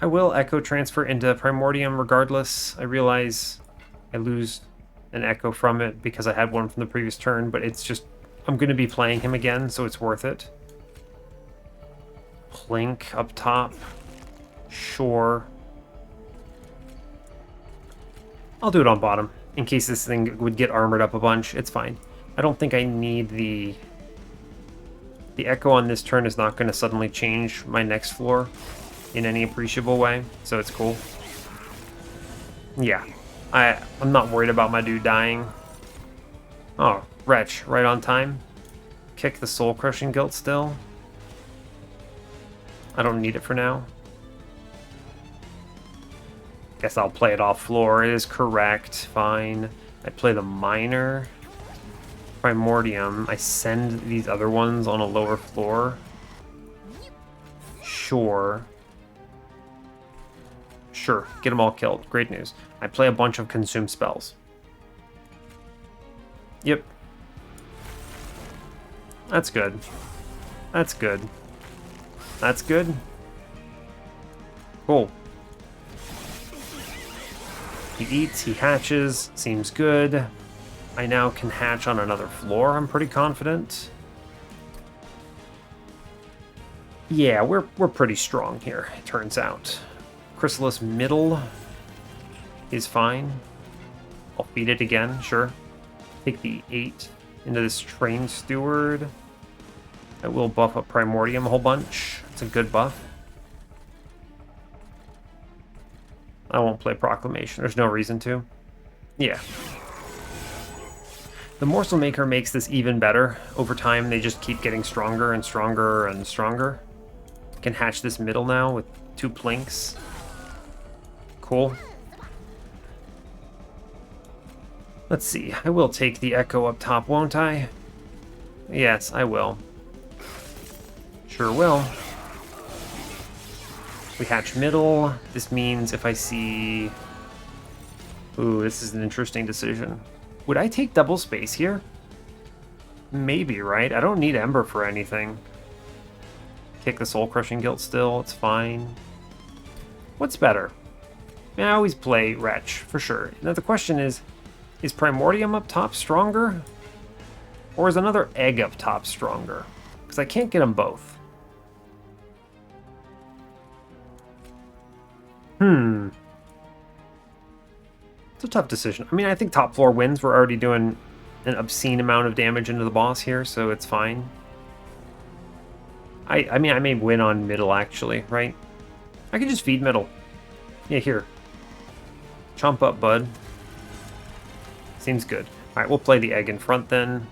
I will Echo transfer into Primordium regardless. I realize I lose an Echo from it because I had one from the previous turn, but it's just, I'm going to be playing him again, so it's worth it. Plink up top. Sure. I'll do it on bottom, in case this thing would get armored up a bunch. It's fine. I don't think I need the... The Echo on this turn is not going to suddenly change my next floor in any appreciable way, so it's cool. Yeah, I'm not worried about my dude dying. Oh, Wretch, right on time. Kick the Soul Crushing Guilt still. I don't need it for now. Guess I'll play it off floor. It is correct. Fine. I play the Minor. Primordium. I send these other ones on a lower floor. Sure. Sure. Get them all killed. Great news. I play a bunch of consume spells. Yep. That's good. That's good. That's good. Cool. He eats, he hatches, seems good. I now can hatch on another floor, I'm pretty confident. Yeah, we're pretty strong here, it turns out. Chrysalis middle is fine. I'll feed it again, sure. Take the 8 into this Train Steward. I will buff up Primordium a whole bunch. It's a good buff. I won't play Proclamation. There's no reason to. Yeah. The Morsel Maker makes this even better. Over time, they just keep getting stronger and stronger and stronger. I can hatch this middle now with 2 Plinks. Cool. Let's see. I will take the Echo up top, won't I? Yes, I will. Sure will. We hatch middle. This means if I see... Ooh, this is an interesting decision. Would I take double space here? Maybe, right? I don't need Ember for anything. Kick the Soul Crushing Guilt still, it's fine. What's better? I always play Wretch, for sure. Now the question is Primordium up top stronger? Or is another egg up top stronger? Because I can't get them both. It's a tough decision. I mean, I think top floor wins. We're already doing an obscene amount of damage into the boss here, so it's fine. I mean, I may win on middle, actually, right? I can just feed middle. Yeah, here. Chomp up, bud. Seems good. All right, we'll play the egg in front then.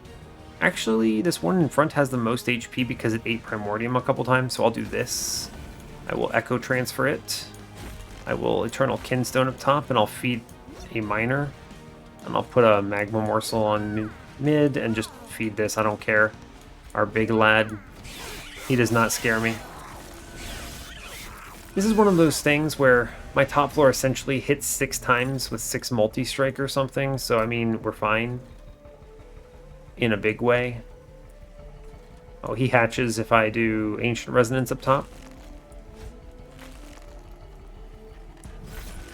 Actually, this one in front has the most HP because it ate Primordium a couple times, so I'll do this. I will Echo Transfer it. I will Eternal Kinstone up top, and I'll feed a Minor. And I'll put a Magma Morsel on mid and just feed this. I don't care. Our big lad, he does not scare me. This is one of those things where my top floor essentially hits 6 times with 6 multi-strike or something, so I mean, we're fine. In a big way. Oh, he hatches if I do Ancient Resonance up top.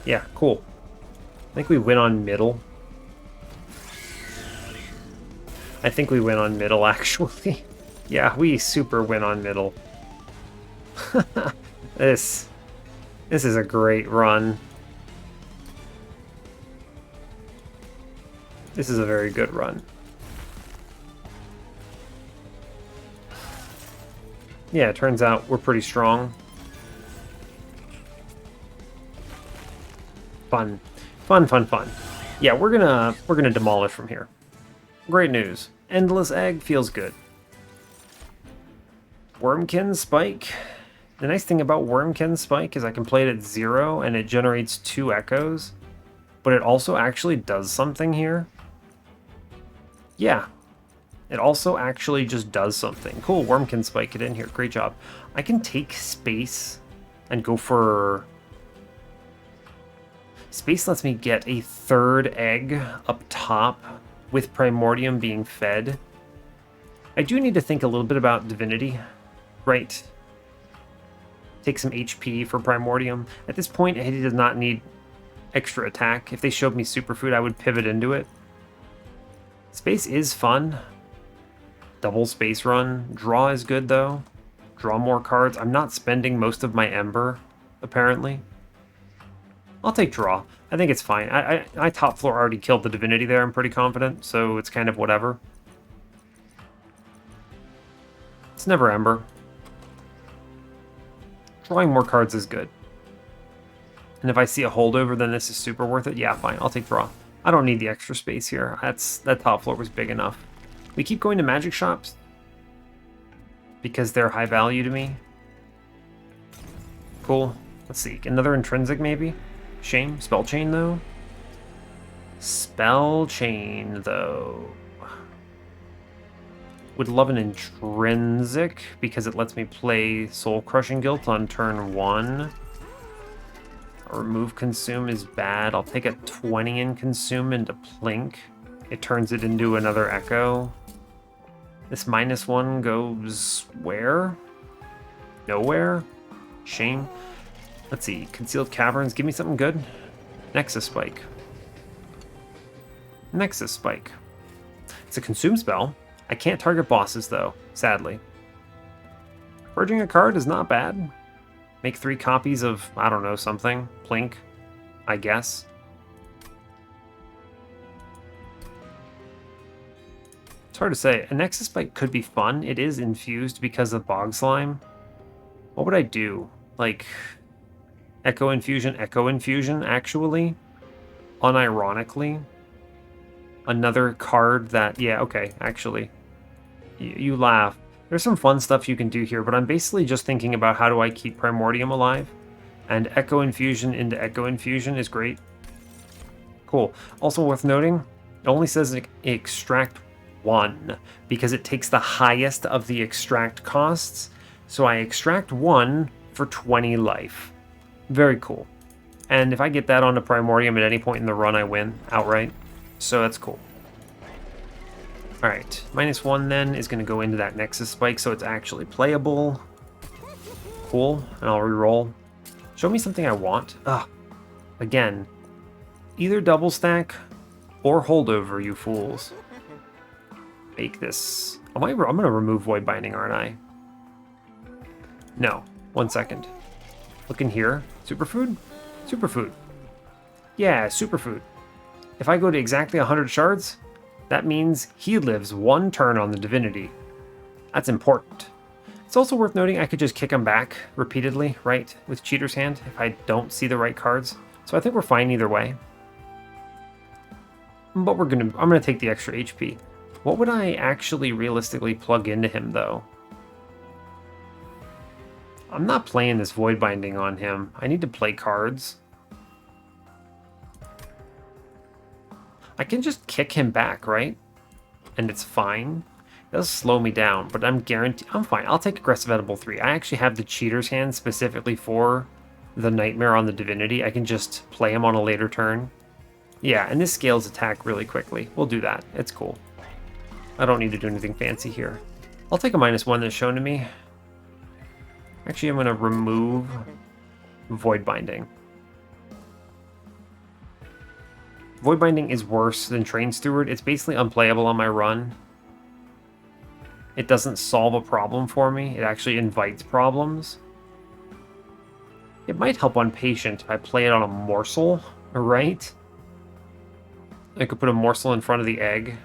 Yeah, cool. I think we win on middle. I think we win on middle, actually. Yeah, we super win on middle. This is a great run. This is a very good run. Yeah, it turns out we're pretty strong. Fun. Fun, fun, fun. Yeah, we're gonna demolish from here. Great news. Endless Egg feels good. Wurmkin Spike. The nice thing about Wurmkin Spike is I can play it at 0 and it generates 2 echoes, but it also actually does something here. Yeah, it also actually just does something. Cool, Wurmkin Spike it in here. Great job. I can take space and go for... Space lets me get a 3rd egg up top with Primordium being fed. I do need to think a little bit about Divinity, right? Take some HP for Primordium. At this point, he does not need extra attack. If they showed me Superfood, I would pivot into it. Space is fun. Double space run. Draw is good, though. Draw more cards. I'm not spending most of my Ember, apparently. I'll take draw. I think it's fine. I top floor already killed the Divinity there, I'm pretty confident, so it's kind of whatever. It's never Ember. Drawing more cards is good. And if I see a holdover, then this is super worth it. Yeah, fine. I'll take draw. I don't need the extra space here. That top floor was big enough. We keep going to magic shops because they're high value to me. Cool. Let's see. Another intrinsic, maybe? Shame. Spell chain, though. Spell chain, though. Would love an intrinsic because it lets me play Soul Crushing Guilt on turn 1. Remove consume is bad. I'll take a 20 in consume into plink. It turns it into another echo. This -1 goes where? Nowhere? Shame. Let's see. Concealed Caverns. Give me something good. Nexus Spike. Nexus Spike. It's a consume spell. I can't target bosses though, sadly. Purging a card is not bad. Make 3 copies of, I don't know, something. Plink, I guess. It's hard to say. A Nexus Spike could be fun. It is infused because of Bog Slime. What would I do? Like, Echo Infusion, actually. Unironically. Another card that, yeah, okay, actually. You laugh. There's some fun stuff you can do here, but I'm basically just thinking about how do I keep Primordium alive. And Echo Infusion into Echo Infusion is great. Cool. Also worth noting, it only says extract 1, because it takes the highest of the extract costs. So I extract 1 for 20 life. Very cool. And if I get that onto Primordium at any point in the run, I win outright. So that's cool. Alright, -1 then is going to go into that Nexus Spike, so it's actually playable. Cool, and I'll reroll. Show me something I want. Ugh. Again, either double stack or holdover, you fools. Make this. I'm going to remove Void Binding, aren't I? No. 1 second. Look in here. Superfood? Superfood. Yeah, superfood. If I go to exactly 100 shards, that means he lives 1 turn on the Divinity. That's important. It's also worth noting I could just kick him back repeatedly, right, with Cheater's Hand if I don't see the right cards. So I think we're fine either way. But I'm gonna take the extra HP. What would I actually realistically plug into him though? I'm not playing this Void Binding on him. I need to play cards. I can just kick him back, right? And it's fine. It does slow me down, but I'm fine. I'll take Aggressive Edible 3. I actually have the Cheater's Hand specifically for the Nightmare on the Divinity. I can just play him on a later turn. Yeah, and this scales attack really quickly. We'll do that. It's cool. I don't need to do anything fancy here. I'll take a -1 that's shown to me. Actually, I'm going to remove Void Binding. Void Binding is worse than Train Steward. It's basically unplayable on my run. It doesn't solve a problem for me. It actually invites problems. It might help on Patient if I play it on a morsel, right? I could put a morsel in front of the egg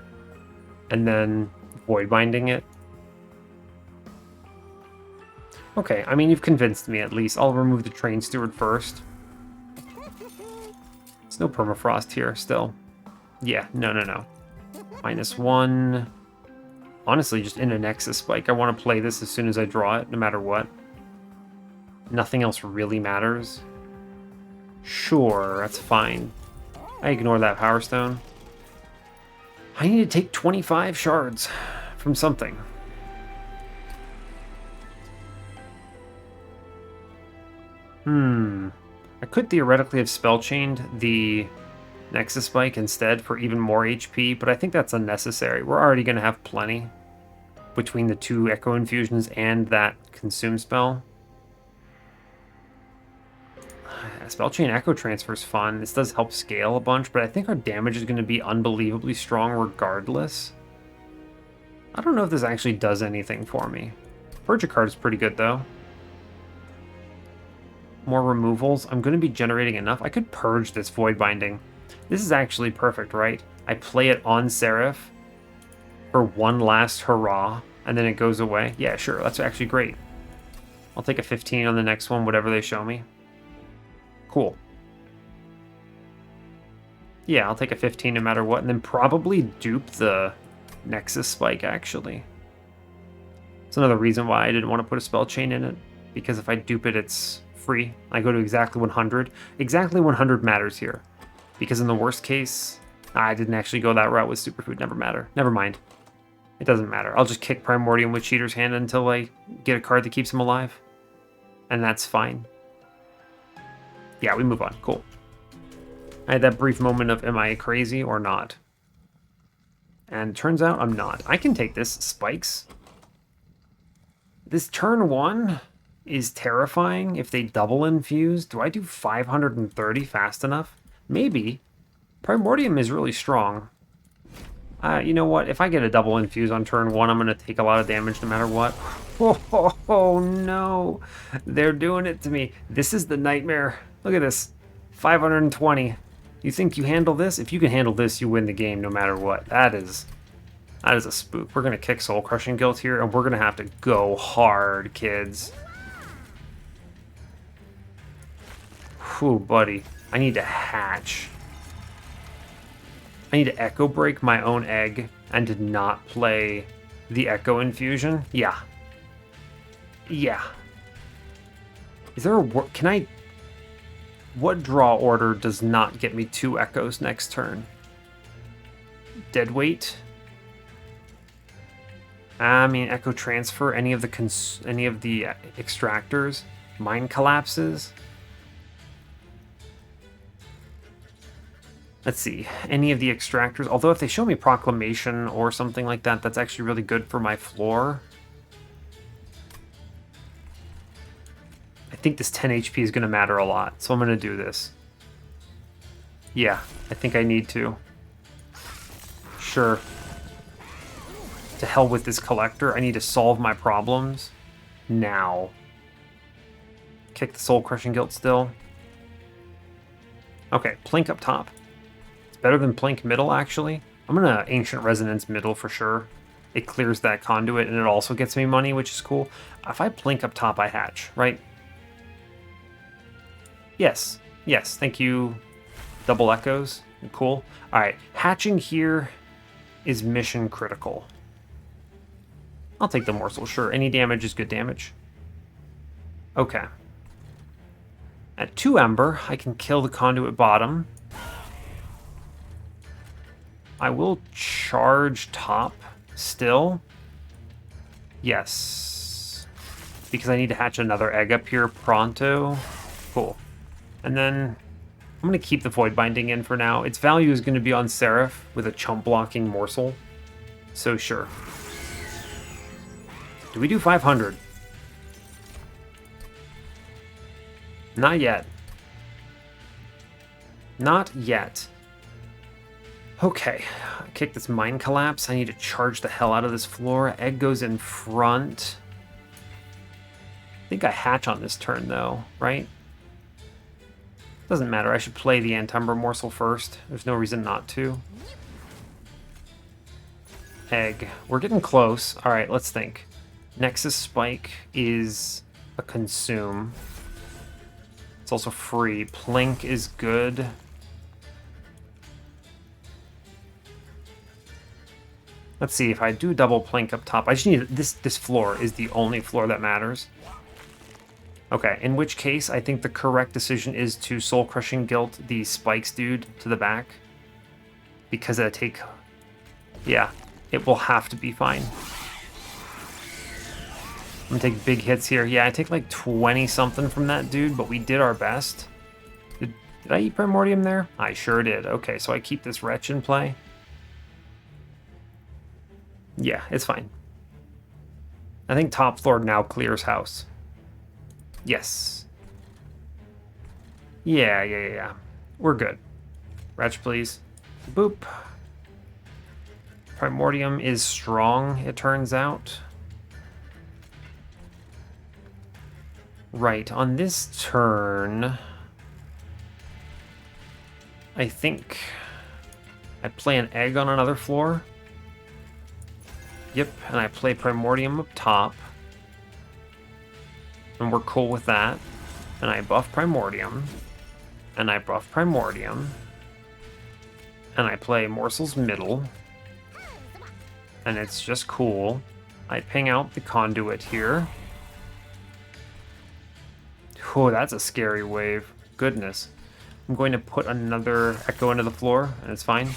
and then Void Binding it. Okay, I mean, you've convinced me at least. I'll remove the Train Steward first. There's no permafrost here still. Yeah, no. -1. Honestly, just in a Nexus Spike. I want to play this as soon as I draw it, no matter what. Nothing else really matters. Sure, that's fine. I ignore that Power Stone. I need to take 25 shards from something. I could theoretically have spell chained the Nexus Spike instead for even more HP, but I think that's unnecessary. We're already going to have plenty between the 2 Echo Infusions and that Consume spell. Spell Chain Echo Transfer is fun. This does help scale a bunch, but I think our damage is going to be unbelievably strong regardless. I don't know if this actually does anything for me. Purge a card is pretty good, though. More removals. I'm going to be generating enough. I could purge this Void Binding. This is actually perfect, right? I play it on Seraph for one last hurrah, and then it goes away. Yeah, sure. That's actually great. I'll take a 15 on the next one, whatever they show me. Cool. Yeah, I'll take a 15 no matter what, and then probably dupe the Nexus Spike, actually. It's another reason why I didn't want to put a spell chain in it, because if I dupe it, it's free. I go to exactly 100. Exactly 100 matters here, because in the worst case, I didn't actually go that route with Superfood. Never mind. It doesn't matter. I'll just kick Primordium with Cheater's Hand until I get a card that keeps him alive, and that's fine. Yeah, we move on. Cool. I had that brief moment of, am I crazy or not? And turns out I'm not. I can take this. Spikes. This turn 1 is terrifying if they double infuse. Do I do 530 fast enough? Maybe. Primordium is really strong. You know what? If I get a double infuse on turn 1, I'm going to take a lot of damage no matter what. Oh, no. They're doing it to me. This is the nightmare. Look at this. 520. You think you handle this? If you can handle this, you win the game no matter what. That is a spook. We're going to kick Soul Crushing Guilt here, and we're going to have to go hard, kids. Whew, buddy. I need to hatch. I need to Echo Break my own egg and to not play the Echo Infusion. Yeah. Yeah. Is there a... Can I... What draw order does not get me 2 Echoes next turn? Deadweight? I mean, Echo Transfer, any of the extractors? Mind Collapses? Let's see, any of the extractors. Although if they show me Proclamation or something like that, that's actually really good for my floor. I think this 10 HP is going to matter a lot, so I'm going to do this. Yeah, I think I need to. Sure. To hell with this collector. I need to solve my problems now. Kick the Soul Crushing Guilt still. Okay, Plink up top. Better than Plink middle, actually. I'm gonna Ancient Resonance middle for sure. It clears that conduit, and it also gets me money, which is cool. If I Plink up top, I hatch, right? Yes. Yes, thank you. Double Echoes. Cool. Alright, hatching here is mission critical. I'll take the morsel, sure. Any damage is good damage. Okay. At 2 Ember, I can kill the conduit bottom. I will charge top still. Yes. Because I need to hatch another egg up here pronto. Cool. And then I'm going to keep the Void Binding in for now. Its value is going to be on Seraph with a chump blocking morsel. So sure. Do we do 500? Not yet. Not yet. Okay, kick this Mind Collapse. I need to charge the hell out of this floor. Egg goes in front. I think I hatch on this turn, though, right? Doesn't matter. I should play the Antumbra Morsel first. There's no reason not to. Egg. We're getting close. All right, let's think. Nexus Spike is a consume. It's also free. Plink is good. Let's see, if I do double Plink up top, I just need... This floor is the only floor that matters. Okay, in which case, I think the correct decision is to Soul Crushing Guilt the Spikes dude to the back. Because I take... Yeah, it will have to be fine. I'm gonna take big hits here. Yeah, I take like 20-something from that dude, but we did our best. Did I eat Primordium there? I sure did. Okay, so I keep this Wretch in play. Yeah, it's fine. I think top floor now clears house. Yes. Yeah. We're good. Wretch, please. Boop. Primordium is strong, it turns out. Right, on this turn... I think I play an egg on another floor. Yep, and I play Primordium up top. And we're cool with that. And I buff Primordium. And I buff Primordium. And I play Morsel's Middle. And it's just cool. I ping out the Conduit here. Oh, that's a scary wave. Goodness. I'm going to put another Echo into the floor, and it's fine.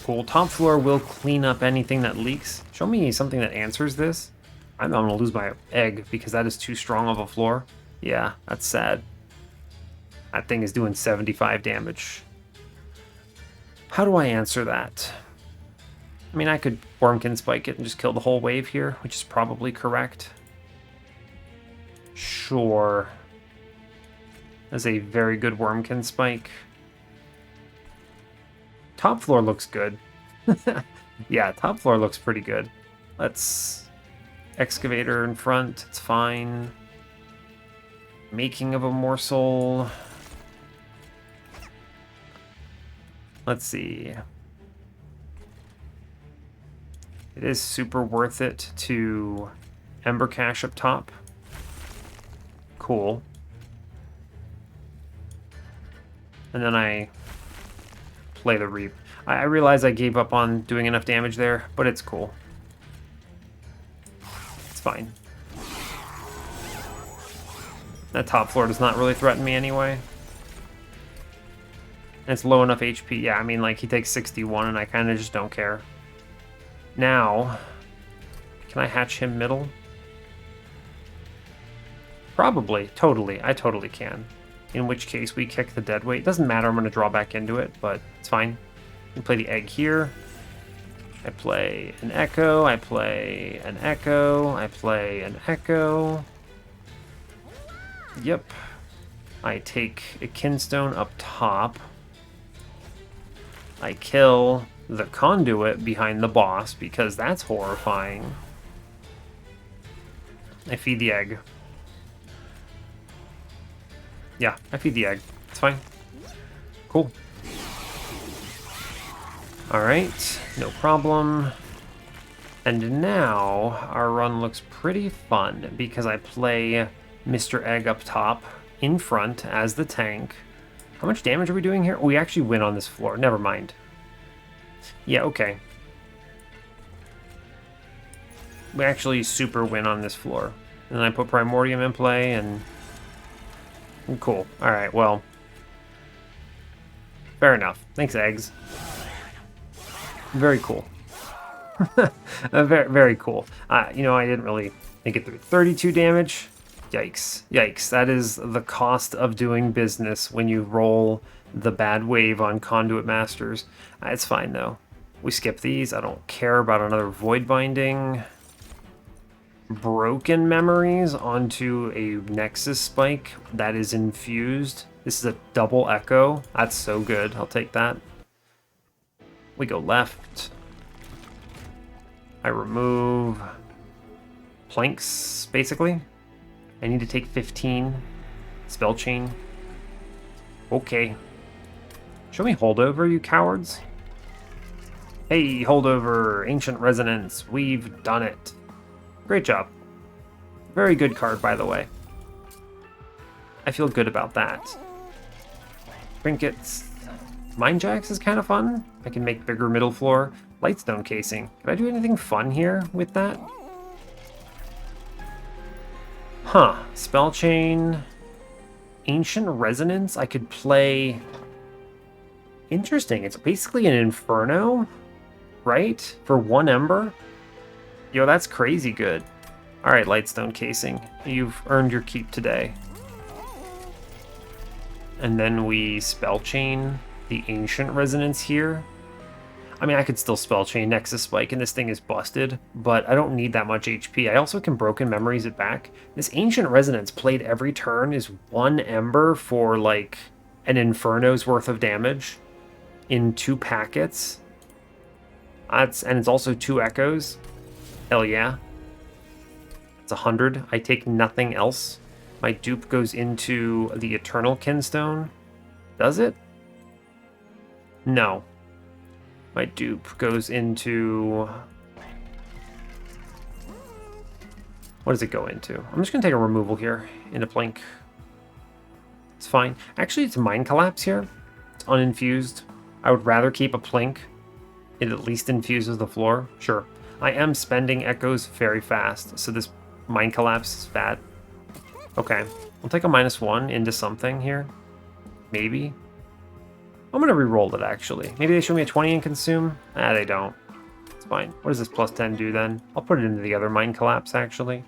Cool. Top floor will clean up anything that leaks. Show me something that answers this. I'm going to lose my egg because that is too strong of a floor. Yeah, that's sad. That thing is doing 75 damage. How do I answer that? I mean, I could Wurmkin spike it and just kill the whole wave here, which is probably correct. Sure. That's a very good Wurmkin spike. Top floor looks good. Yeah, top floor looks pretty good. Let's Excavator in front. It's fine. Making of a morsel. Let's see. It is super worth it to Ember Cache up top. Cool. And then I play the Reap. I realize I gave up on doing enough damage there, but it's cool. It's fine. That top floor does not really threaten me anyway. And it's low enough HP. Yeah, I mean, like, he takes 61 and I kind of just don't care. Now, can I hatch him middle? Probably. Totally. I totally can. In which case, we kick the dead weight. Doesn't matter, I'm going to draw back into it, but it's fine. We play the egg here. I play an Echo. I play an Echo. I play an Echo. Yep. I take a Kinstone up top. I kill the Conduit behind the boss because that's horrifying. I feed the egg. Yeah, I feed the egg. It's fine. Cool. Alright, no problem. And now our run looks pretty fun because I play Mr. Egg up top in front as the tank. How much damage are we doing here? We actually win on this floor. Never mind. Yeah, okay. We actually super win on this floor. And then I put Primordium in play and... Cool. Alright, well. Fair enough. Thanks, eggs. Very cool. Very, very cool. You know, I didn't really make it through 32 damage. Yikes. Yikes. That is the cost of doing business when you roll the bad wave on Conduit Masters. It's fine, though. We skip these. I don't care about another Void Binding. Broken Memories onto a Nexus Spike that is infused. This is a double Echo. That's so good. I'll take that. We go left. I remove planks, basically. I need to take 15. Spell chain. Okay. Show me holdover, you cowards. Hey, holdover, ancient resonance. We've done it. Great job. Very good card, by the way. I feel good about that. Trinkets. Mind Jacks is kind of fun. I can make bigger middle floor. Lightstone casing. Can I do anything fun here with that? Huh. Spell chain. Ancient resonance. I could play... Interesting. It's basically an Inferno, right? For 1 Ember? Yo, that's crazy good. Alright, Lightstone casing. You've earned your keep today. And then we spell chain the Ancient Resonance here. I mean, I could still spell chain Nexus Spike and this thing is busted, but I don't need that much HP. I also can Broken Memories it back. This Ancient Resonance played every turn is 1 Ember for like an Inferno's worth of damage in 2 packets. And it's also 2 Echoes. Hell yeah. It's 100. I take nothing else. My dupe goes into the Eternal Kinstone. Does it? No. My dupe goes into... What does it go into? I'm just going to take a removal here into Plink. It's fine. Actually, it's Mind Collapse here. It's uninfused. I would rather keep a Plink. It at least infuses the floor. Sure. I am spending echoes very fast, so this Mind Collapse is bad. Okay. We'll take a -1 into something here. Maybe. I'm gonna re-roll it, actually. Maybe they show me a 20 in consume? Ah, they don't. It's fine. What does this +10 do, then? I'll put it into the other Mind Collapse, actually.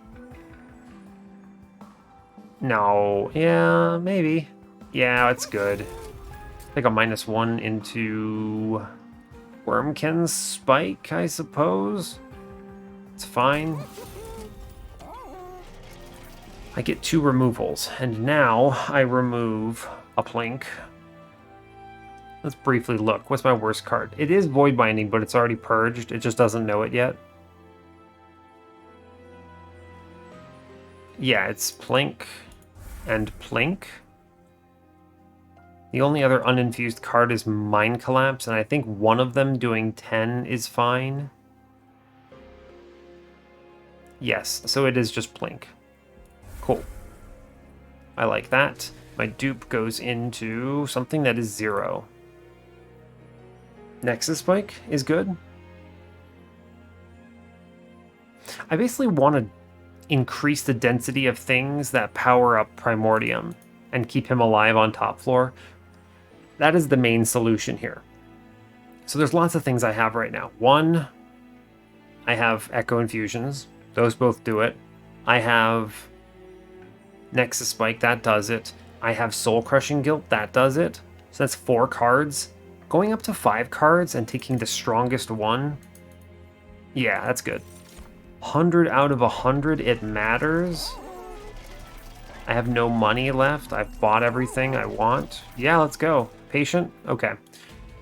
No. Yeah, maybe. Yeah, it's good. Take a -1 into Wurmkin's Spike, I suppose. It's fine. I get 2 removals, and now I remove a Plink. Let's briefly look. What's my worst card? It is Void Binding, but it's already purged. It just doesn't know it yet. Yeah, it's Plink and Plink. The only other uninfused card is Mind Collapse, and I think one of them doing 10 is fine. Yes, so it is just Plink. Cool. I like that. My dupe goes into something that is 0. Nexus Spike is good. I basically want to increase the density of things that power up Primordium and keep him alive on top floor. That is the main solution here. So there's lots of things I have right now. One, I have Echo Infusions. Those both do it. I have Nexus Spike, that does it. I have Soul Crushing Guilt, that does it. So that's 4 cards. Going up to 5 cards and taking the strongest one, yeah, that's good. 100 out of 100, it matters. I have no money left. I've bought everything I want. Yeah, let's go. Patient? Okay.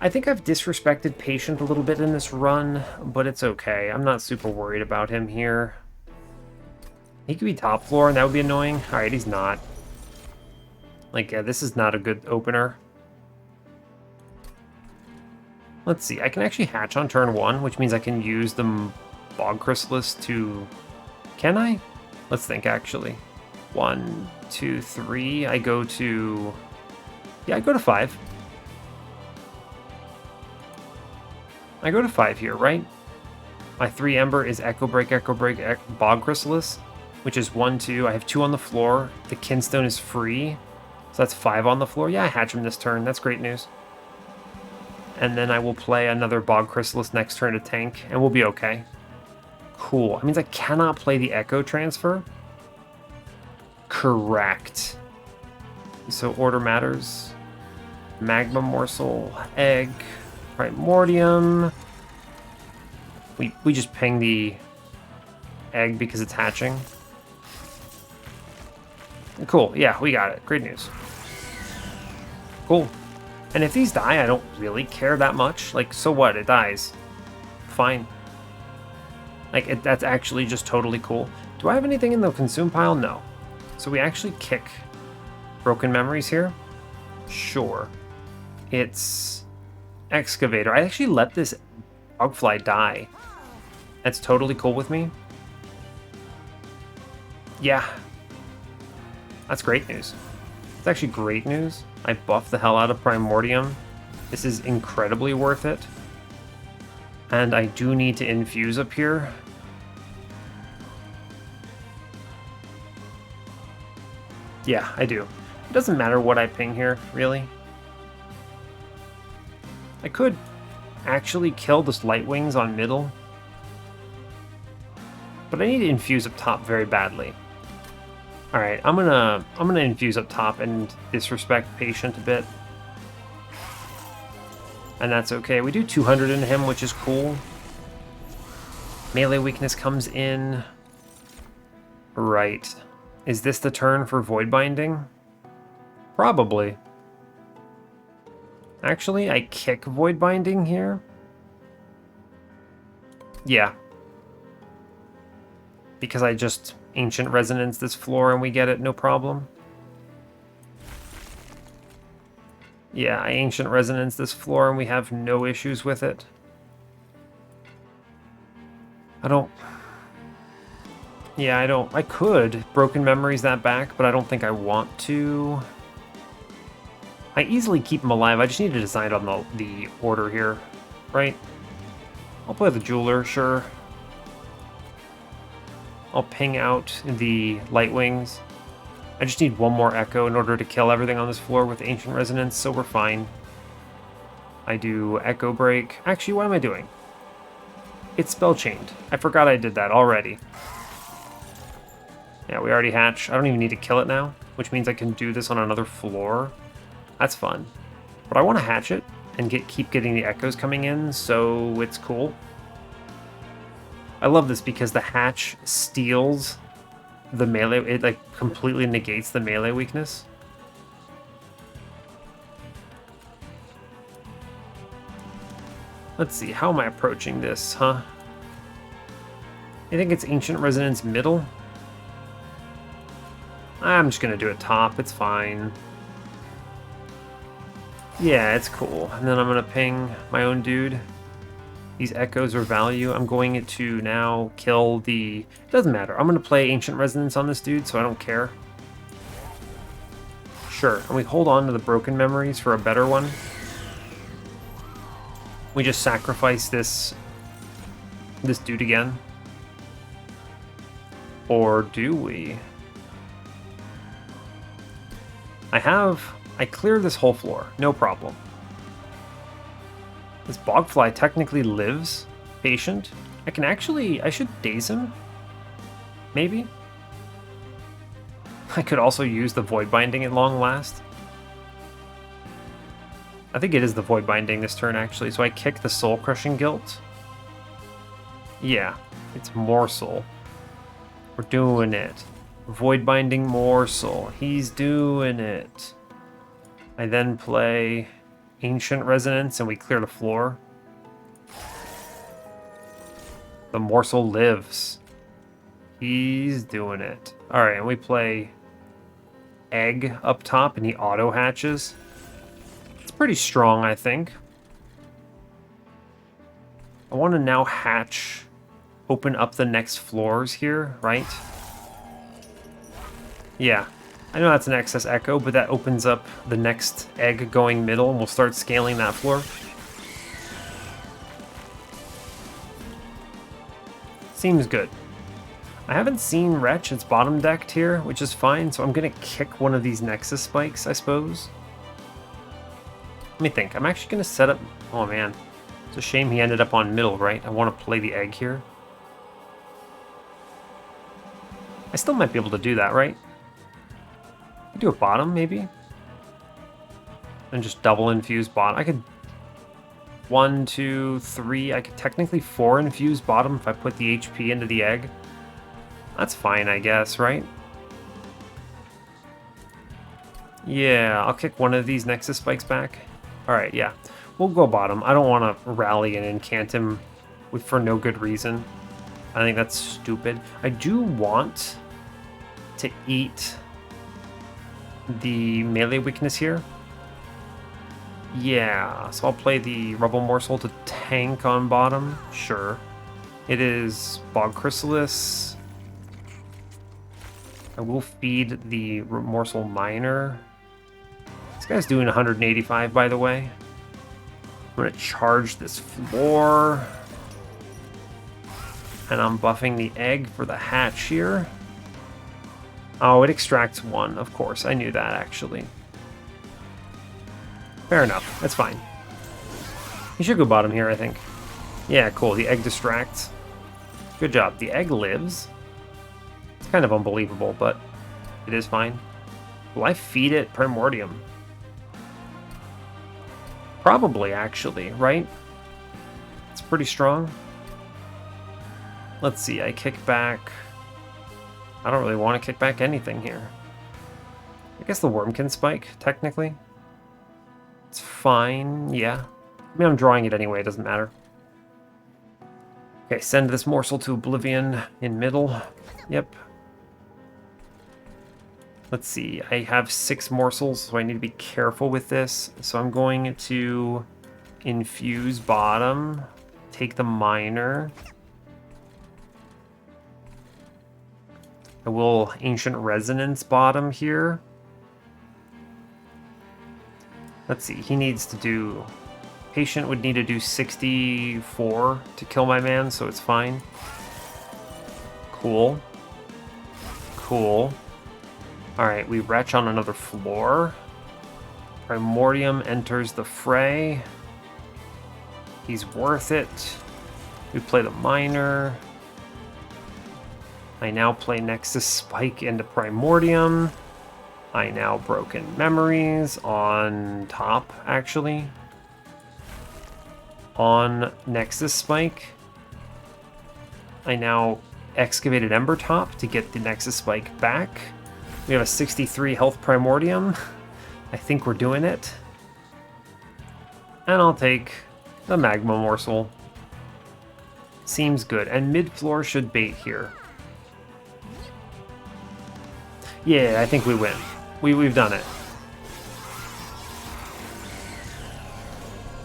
I think I've disrespected Patient a little bit in this run, but it's okay. I'm not super worried about him here. He could be top floor, and that would be annoying. Alright, he's not. Like, yeah, this is not a good opener. Let's see. I can actually hatch on turn 1, which means I can use the Bog Chrysalis to... Can I? Let's think, actually. 1, 2, 3. I go to... Yeah, I go to 5. I go to 5 here, right? My 3 Ember is Echo Break, Bog Chrysalis, which is 1, 2. I have 2 on the floor. The Kinstone is free, so that's 5 on the floor. Yeah, I hatch him this turn. That's great news. And then I will play another Bog Chrysalis next turn to tank, and we'll be okay. Cool. That means I cannot play the Echo Transfer. Correct. So order matters. Magma Morsel, Egg, Primordium. We just ping the egg because it's hatching. Cool, yeah, we got it. Great news. Cool. And if these die, I don't really care that much. Like, so what? It dies. Fine. Like, that's actually just totally cool. Do I have anything in the consume pile? No. So we actually kick Broken Memories here? Sure. It's Excavator. I actually let this Bugfly die. That's totally cool with me. Yeah. That's great news. It's actually great news. I buffed the hell out of Primordium. This is incredibly worth it. And I do need to infuse up here. Yeah, I do. It doesn't matter what I ping here, really. I could actually kill this Light Wings on middle. But I need to infuse up top very badly. Alright, I'm gonna infuse up top and disrespect Patient a bit. And that's okay. We do 200 in him, which is cool. Melee weakness comes in. Right. Is this the turn for Void Binding? Probably. Actually, I kick Void Binding here. Yeah. Because I just Ancient Resonance this floor and we get it, no problem. Yeah, I Ancient Resonance this floor and we have no issues with it. I could Broken Memories that back, but I don't think I want to. I easily keep them alive. I just need to decide on the order here, right? I'll play the Jeweler, sure. I'll ping out the Light Wings. I just need one more Echo in order to kill everything on this floor with Ancient Resonance, so we're fine. I do Echo Break. Actually, what am I doing? It's Spell Chained. I forgot I did that already. Yeah, we already hatch. I don't even need to kill it now, which means I can do this on another floor. That's fun. But I want to hatch it and keep getting the echoes coming in, so it's cool. I love this because the hatch steals the melee. It like completely negates the melee weakness. Let's see, how am I approaching this, huh? I think it's Ancient Resonance middle. I'm just gonna do it top, it's fine. Yeah, it's cool. And then I'm gonna ping my own dude. These echoes are value. I'm going to now kill the... It doesn't matter. I'm gonna play Ancient Resonance on this dude, so I don't care. Sure, and we hold on to the broken memories for a better one. We just sacrifice this dude again. Or do we? I clear this whole floor, no problem. This Bogfly technically lives patient. I should daze him? Maybe? I could also use the Void Binding at long last. I think it is the Void Binding this turn, actually, so I kick the Soul Crushing Guilt. Yeah, it's Morsel. We're doing it. Void Binding Morsel. He's doing it. I then play Ancient Resonance and we clear the floor. The Morsel lives. He's doing it. Alright, and we play Egg up top and he auto hatches. It's pretty strong, I think. I want to now hatch, open up the next floors here, right? Yeah, I know that's an excess echo, but that opens up the next egg going middle, and we'll start scaling that floor. Seems good. I haven't seen Wretch, it's bottom decked here, which is fine, so I'm gonna kick one of these Nexus spikes, I suppose. Let me think, I'm actually gonna set up... Oh man, it's a shame he ended up on middle, right? I want to play the egg here. I still might be able to do that, right? Do a bottom, maybe? And just double infuse bottom. I could 1, 2, 3. I could technically 4 infuse bottom if I put the HP into the egg. That's fine, I guess, right? Yeah, I'll kick one of these Nexus spikes back. Alright, yeah. We'll go bottom. I don't want to rally and incant him for no good reason. I think that's stupid. I do want to eat the melee weakness here. Yeah, so I'll play the Rubble Morsel to tank on bottom. Sure. It is Bog Chrysalis. I will feed the Morsel Miner. This guy's doing 185, by the way. I'm going to charge this floor. And I'm buffing the egg for the hatch here. Oh, it extracts 1, of course. I knew that, actually. Fair enough. That's fine. He should go bottom here, I think. Yeah, cool. The egg distracts. Good job. The egg lives. It's kind of unbelievable, but it is fine. Will I feed it Primordium? Probably, actually, right? It's pretty strong. Let's see. I kick back... I don't really want to kick back anything here. I guess the Wurmkin spike, technically. It's fine, yeah. I mean, I'm drawing it anyway, it doesn't matter. Okay, send this morsel to Oblivion in middle. Yep. Let's see, I have 6 morsels, so I need to be careful with this. So I'm going to infuse bottom, take the miner. I will Ancient Resonance bottom here. Let's see, he needs to do... Patient would need to do 64 to kill my man, so it's fine. Cool. Cool. Alright, we retch on another floor. Primordium enters the fray. He's worth it. We play the Miner. I now play Nexus Spike into Primordium. I now Broken Memories on top, actually. On Nexus Spike. I now Excavated Ember top to get the Nexus Spike back. We have a 63 health Primordium. I think we're doing it. And I'll take the Magma Morsel. Seems good. And mid-floor should bait here. Yeah, I think we win. We've done it.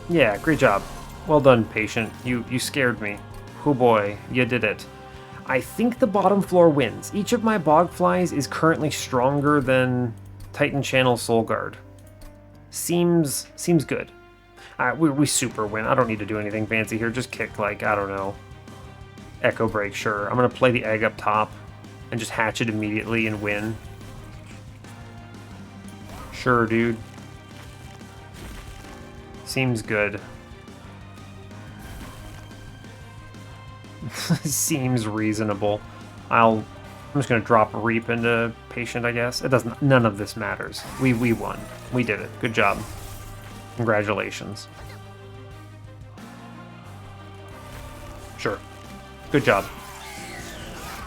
Yeah, great job. Well done, patient. You scared me. Oh boy, you did it. I think the bottom floor wins. Each of my Bogflies is currently stronger than Titan Channel Soul Guard. Seems good. We super win. I don't need to do anything fancy here. Just kick, like, I don't know. Echo Break, sure. I'm going to play the egg up top and just hatch it immediately and win. Sure, dude. Seems good. Seems reasonable. I'm just gonna drop a Reap into Patient, I guess. It doesn't. None of this matters. We won. We did it. Good job. Congratulations. Sure. Good job.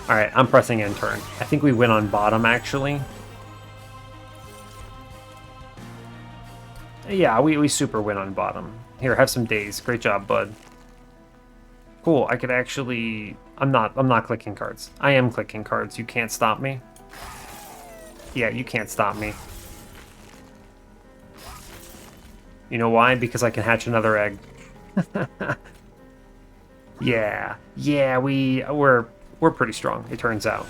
All right, I'm pressing end turn. I think we win on bottom, actually. Yeah, we super win on bottom. Here, have some days. Great job, bud. Cool, I could actually... I'm not clicking cards. I am clicking cards. You can't stop me. Yeah, you can't stop me. You know why? Because I can hatch another egg. Yeah, we're pretty strong, it turns out.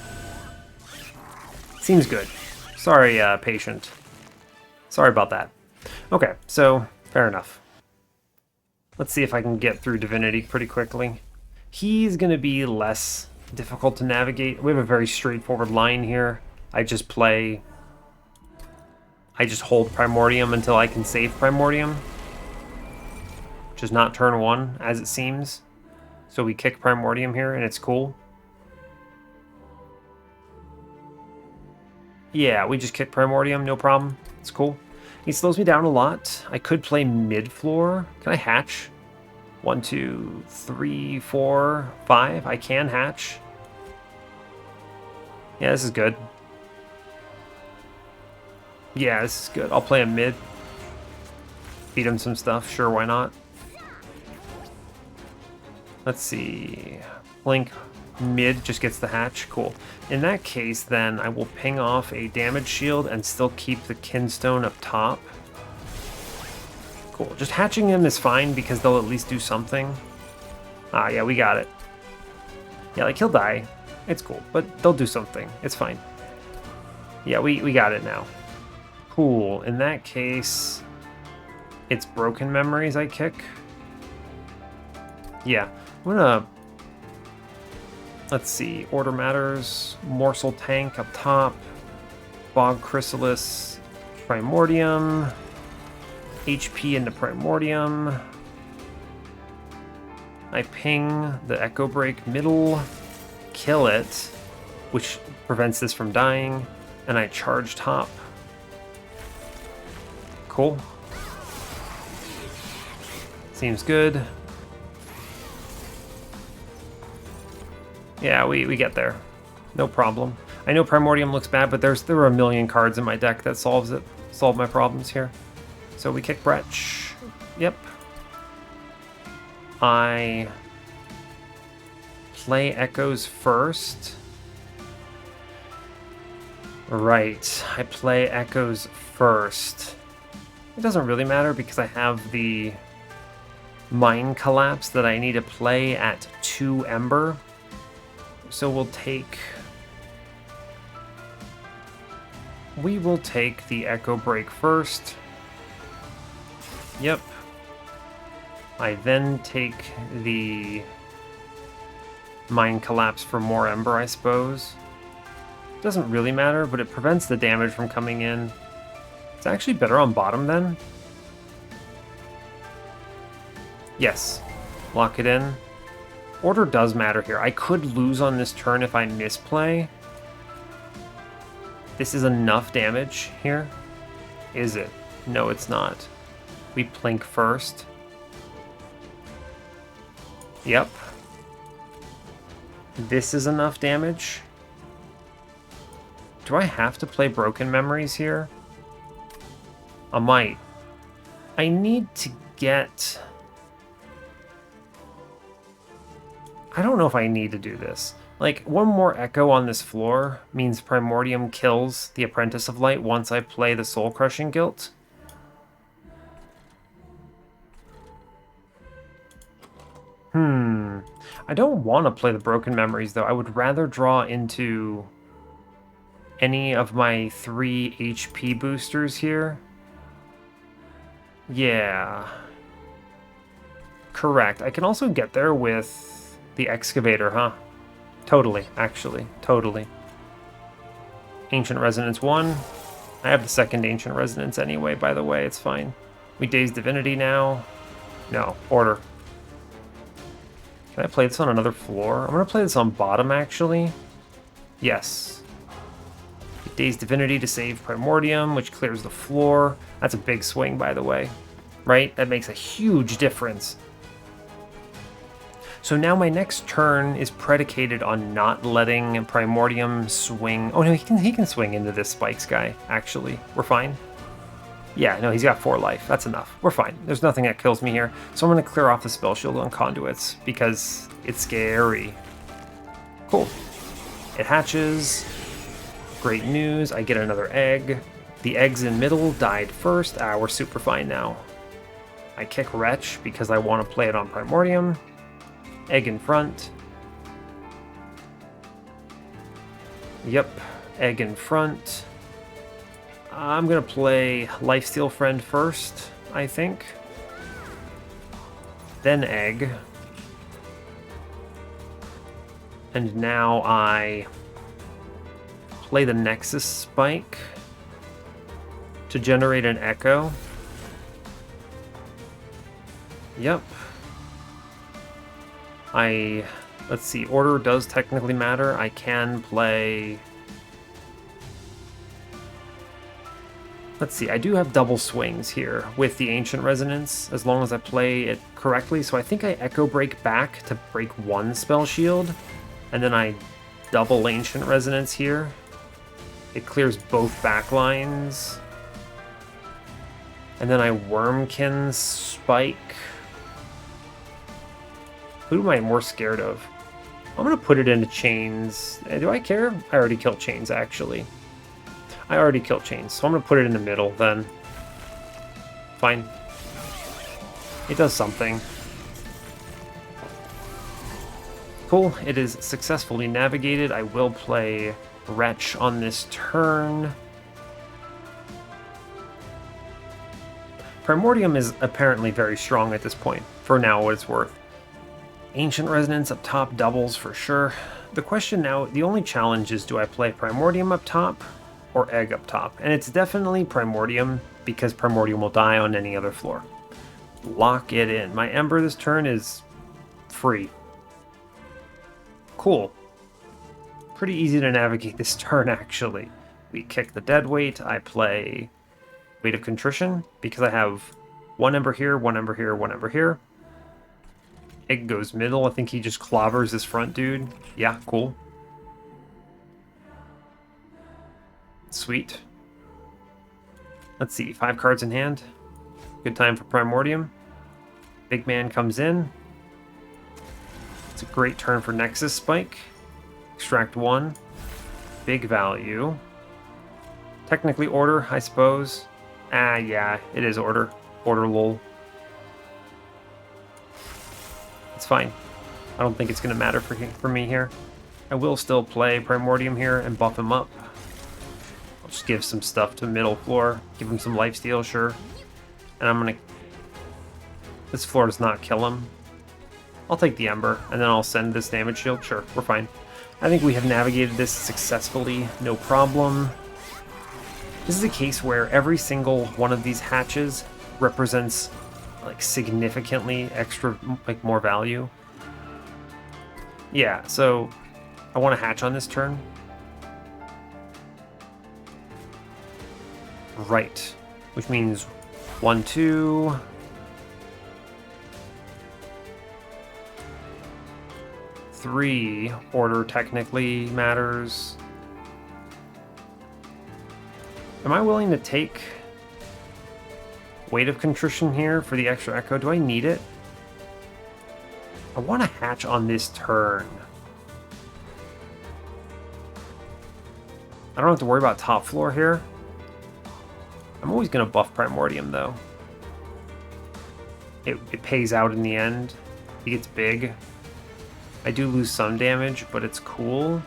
Seems good. Sorry, patient. Sorry about that. Okay, so, fair enough. Let's see if I can get through Divinity pretty quickly. He's going to be less difficult to navigate. We have a very straightforward line here. I just hold Primordium until I can save Primordium. Which is not turn 1, as it seems. So we kick Primordium here, and it's cool. Yeah, we just kick Primordium, no problem. It's cool. He slows me down a lot. I could play mid-floor. Can I hatch? 1, 2, 3, 4, 5. I can hatch. Yeah, this is good. Yeah, this is good. I'll play a mid. Feed him some stuff. Sure, why not? Let's see. Blink mid just gets the hatch. Cool. In that case, then, I will ping off a damage shield and still keep the Kinstone up top. Cool. Just hatching him is fine because they'll at least do something. Ah, yeah, we got it. Yeah, like, he'll die. It's cool, but they'll do something. It's fine. Yeah, we got it now. Cool. In that case, it's Broken Memories I kick. Yeah, I'm gonna... Let's see. Order Matters, Morsel Tank up top, Bog Chrysalis, Primordium, HP into Primordium. I ping the Echo Break middle, kill it, which prevents this from dying, and I charge top. Cool. Seems good. Yeah, we get there. No problem. I know Primordium looks bad, but there are a million cards in my deck that solve my problems here. So we kick Bretch. Yep. I play Echoes first. Right, I play Echoes first. It doesn't really matter because I have the Mind Collapse that I need to play at 2 Ember. So we will take the Echo Break first. Yep. I then take the Mind Collapse for more Ember, I suppose. Doesn't really matter, but it prevents the damage from coming in. It's actually better on bottom then. Yes. Lock it in. Order does matter here. I could lose on this turn if I misplay. This is enough damage here. Is it? No, it's not. We plink first. Yep. This is enough damage. Do I have to play Broken Memories here? I might. I need to get... I don't know if I need to do this. Like, one more Echo on this floor means Primordium kills the Apprentice of Light once I play the Soul Crushing Guilt. I don't want to play the Broken Memories, though. I would rather draw into any of my 3 HP boosters here. Yeah. Correct. I can also get there with the Excavator, huh? Totally, actually. Totally. Ancient Resonance 1. I have the second Ancient Resonance anyway, by the way. It's fine. We Daze Divinity now. No. Order. Can I play this on another floor? I'm going to play this on bottom, actually. Yes. Daze Divinity to save Primordium, which clears the floor. That's a big swing, by the way. Right? That makes a huge difference. So now my next turn is predicated on not letting Primordium swing. Oh no, he can swing into this Spikes guy, actually. We're fine. Yeah, no, he's got 4 life. That's enough. We're fine. There's nothing that kills me here. So I'm going to clear off the Spell Shield on Conduits, because it's scary. Cool. It hatches. Great news. I get another egg. The eggs in middle died first. Ah, we're super fine now. I kick Wretch because I want to play it on Primordium. Egg in front. Yep, egg in front. I'm going to play Lifesteal Friend first, I think. Then egg. And now I play the Nexus Spike to generate an Echo. Yep. Let's see, order does technically matter. I can play... Let's see, I do have double swings here with the Ancient Resonance, as long as I play it correctly. So I think I Echo Break back to break 1 Spell Shield, and then I double Ancient Resonance here. It clears both back lines. And then I Wurmkin Spike. Who am I more scared of? I'm going to put it into Chains. Do I care? I already killed Chains, actually. I already killed Chains, so I'm going to put it in the middle, then. Fine. It does something. Cool, it is successfully navigated. I will play Wretch on this turn. Primordium is apparently very strong at this point, for now what it's worth. Ancient Resonance up top doubles for sure. The question now, the only challenge is, do I play Primordium up top or Egg up top? And it's definitely Primordium, because Primordium will die on any other floor. Lock it in. My Ember this turn is free. Cool. Pretty easy to navigate this turn, actually. We kick the Deadweight. I play Weight of Contrition, because I have 1 Ember here, 1 Ember here, 1 Ember here. Egg goes middle. I think he just clobbers this front dude. Yeah, cool. Sweet. Let's see, 5 cards in hand. Good time for Primordium. Big man comes in. It's a great turn for Nexus Spike. Extract 1. Big value. Technically order, I suppose. Ah, yeah, it is order. Order lol. It's fine. I don't think it's going to matter for me here. I will still play Primordium here and buff him up. I'll just give some stuff to middle floor. Give him some lifesteal, sure. And I'm going to This floor does not kill him. I'll take the Ember, and then I'll send this damage shield. Sure, we're fine. I think we have navigated this successfully, no problem. This is a case where every single one of these hatches represents like significantly extra, like more value. Yeah, so I want to hatch on this turn. Right, which means 1, 2. Three order technically matters. Am I willing to take Weight of Contrition here for the extra echo? Do I need it? I want to hatch on this turn. I don't have to worry about top floor here. I'm always going to buff Primordium though. It pays out in the end. He gets big. I do lose some damage, but it's cool.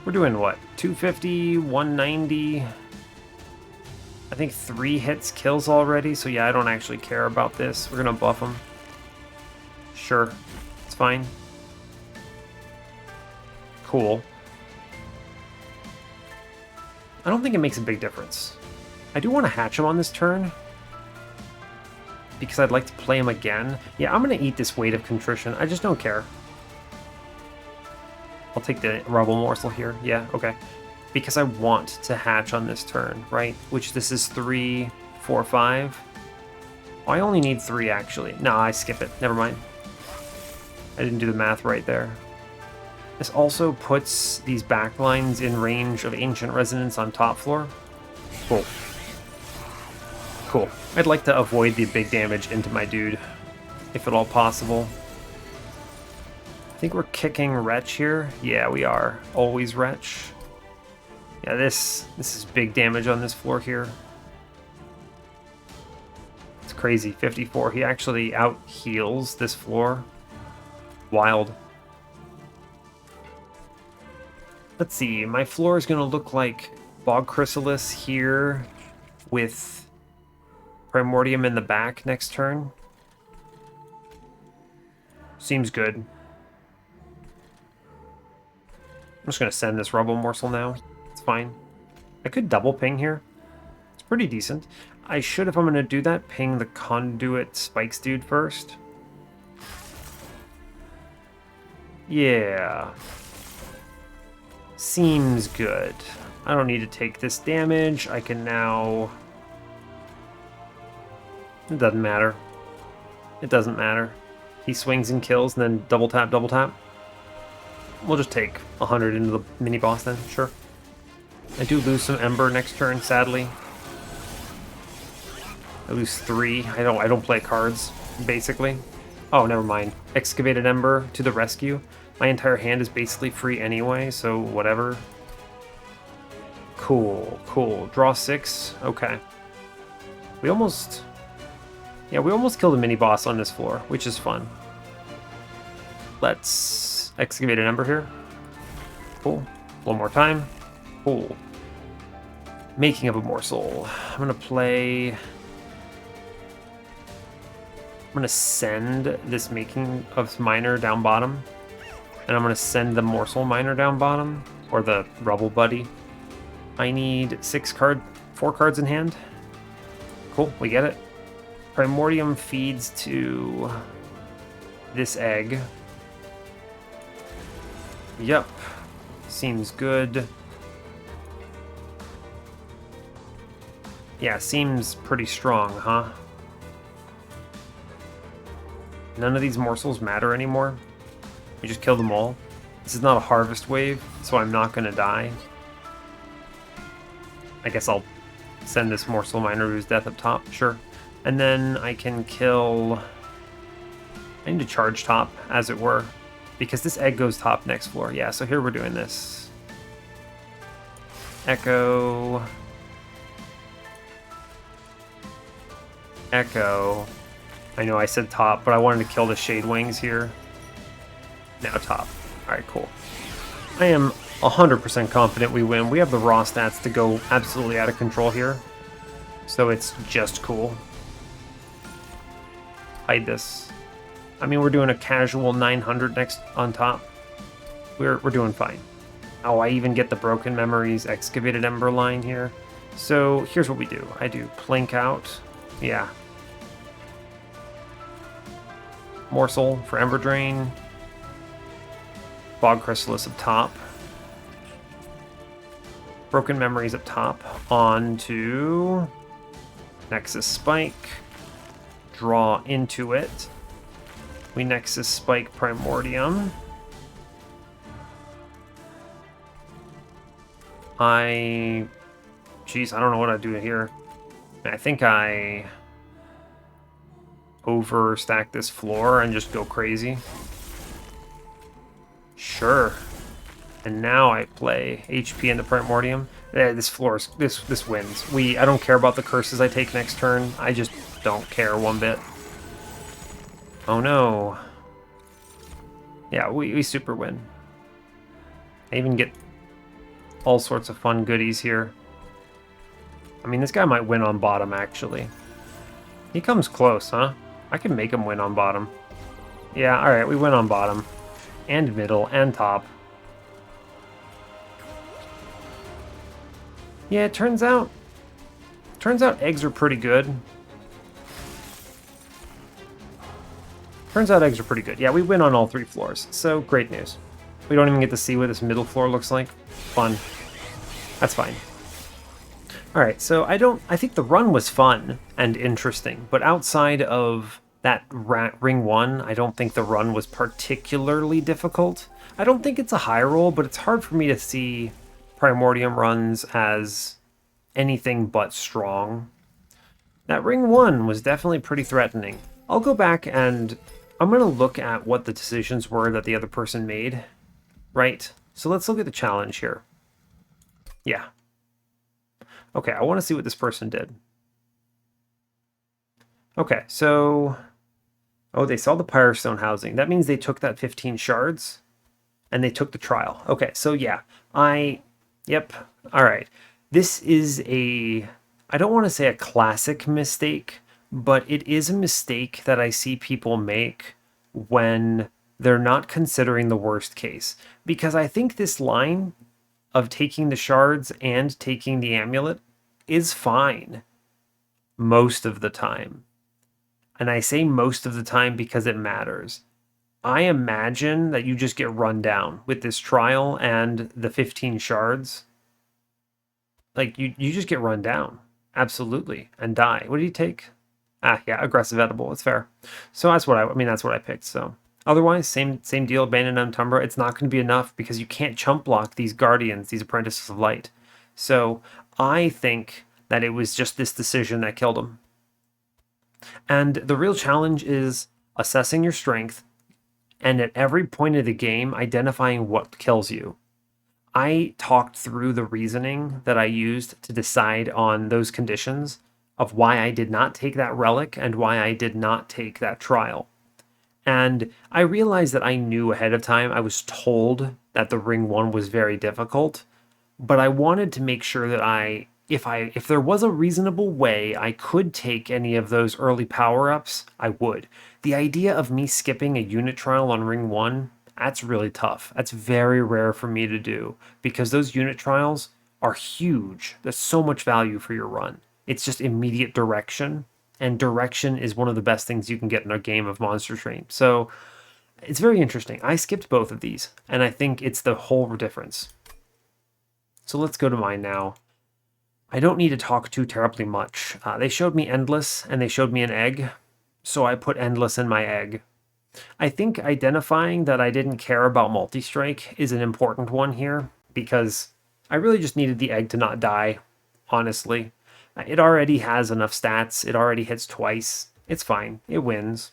We're doing what? 250, 190. I think 3 hits kills already, so yeah, I don't actually care about this. We're gonna buff him. Sure, it's fine. Cool. I don't think it makes a big difference. I do want to hatch him on this turn, because I'd like to play him again. Yeah, I'm going to eat this Weight of Contrition. I just don't care. I'll take the Rubble Morsel here. Yeah, okay. Because I want to hatch on this turn, right? Which this is 3, 4, 5. Oh, I only need 3, actually. No, I skip it. Never mind. I didn't do the math right there. This also puts these backlines in range of Ancient Resonance on top floor. Cool. Cool. I'd like to avoid the big damage into my dude, if at all possible. I think we're kicking Wretch here. Yeah, we are. Always Wretch. Yeah, this is big damage on this floor here. It's crazy. 54. He actually out-heals this floor. Wild. Let's see. My floor is going to look like Bog Chrysalis here with Primordium in the back next turn. Seems good. I'm just going to send this Rubble Morsel now. It's fine. I could double ping here. It's pretty decent. I should, if I'm going to do that, ping the Conduit Spikes dude first. Yeah. Seems good. I don't need to take this damage. I can now... It doesn't matter. It doesn't matter. He swings and kills and then double tap, double tap. We'll just take 100 into the mini boss then, sure. I do lose some Ember next turn, sadly. I lose 3. I don't play cards, basically. Oh, never mind. Excavated Ember to the rescue. My entire hand is basically free anyway, so whatever. Cool, cool. Draw 6. Okay. We almost killed a mini-boss on this floor, which is fun. Let's excavate an Ember here. Cool. One more time. Cool. Making of a Morsel. I'm going to play... I'm going to send this Making of Miner down bottom. And I'm going to send the Morsel Miner down bottom. Or the Rubble Buddy. I need 4 cards in hand. Cool, we get it. Primordium feeds to this egg. Yep. Seems good. Yeah, seems pretty strong, huh? None of these morsels matter anymore. We just kill them all. This is not a harvest wave, so I'm not going to die. I guess I'll send this Morsel Miner to his death up top, sure. And then I can kill... I need to charge top, as it were. Because this egg goes top next floor. Yeah, so here we're doing this. Echo... Echo... I know I said top, but I wanted to kill the Shade Wings here. Now top. Alright, cool. I am 100% confident we win. We have the raw stats to go absolutely out of control here. So it's just cool. hide this. I mean, we're doing a casual 900 next on top. We're doing fine. Oh, I even get the Broken Memories Excavated Ember line here. So here's what we do. I do Plink out. Yeah. Morsel for Ember Drain. Bog Chrysalis up top. Broken Memories up top. On to Nexus Spike. Draw into it. We Nexus Spike Primordium. Jeez, I don't know what I'd do here. I think I overstack this floor and just go crazy. Sure. And now I play HP into Primordium. This floor is, this wins. I don't care about the curses I take next turn. I just don't care one bit. Oh no. Yeah, we super win. I even get all sorts of fun goodies here. I mean, this guy might win on bottom, actually. He comes close, huh? I can make him win on bottom. Yeah, alright, we win on bottom. And middle, and top. Yeah, it turns out eggs are pretty good. Yeah, we win on all 3 floors, so great news. We don't even get to see what this middle floor looks like. Fun. That's fine. Alright, so I think the run was fun and interesting, but outside of that ring 1, I don't think the run was particularly difficult. I don't think it's a high roll, but it's hard for me to see Primordium runs as anything but strong. That ring 1 was definitely pretty threatening. I'll go back and I'm going to look at what the decisions were that the other person made. Right, so let's look at the challenge here. Yeah. Okay, I want to see what this person did. Okay, so... Oh, they saw the Pyrostone housing. That means they took that 15 shards, and they took the trial. Okay, so yeah, Yep, alright. This is I don't want to say a classic mistake, but it is a mistake that I see people make when they're not considering the worst case. Because I think this line of taking the shards and taking the amulet is fine most of the time. And I say most of the time because it matters. I imagine that you just get run down with this trial and the 15 shards. Like, you just get run down. Absolutely. And die. What did he take? Ah, yeah, aggressive edible. It's fair. So that's what that's what I picked, so. Otherwise, same deal, Abandoned Umbra. It's not going to be enough because you can't chump block these Guardians, these Apprentices of Light. So I think that it was just this decision that killed him. And the real challenge is assessing your strength and at every point of the game, identifying what kills you. I talked through the reasoning that I used to decide on those conditions of why I did not take that relic and why I did not take that trial. And I realized that I knew ahead of time. I was told that the ring 1 was very difficult, but I wanted to make sure that if there was a reasonable way I could take any of those early power-ups, I would. The idea of me skipping a unit trial on ring 1, that's really tough. That's very rare for me to do because those unit trials are huge. That's so much value for your run. It's just immediate direction, and direction is one of the best things you can get in a game of Monster Train. So it's very interesting. I skipped both of these, and I think it's the whole difference. So let's go to mine now. I don't need to talk too terribly much. They showed me Endless, and they showed me an egg, so I put Endless in my egg. I think identifying that I didn't care about multi-strike is an important one here, because I really just needed the egg to not die, honestly. It already has enough stats, it already hits twice, it's fine, it wins.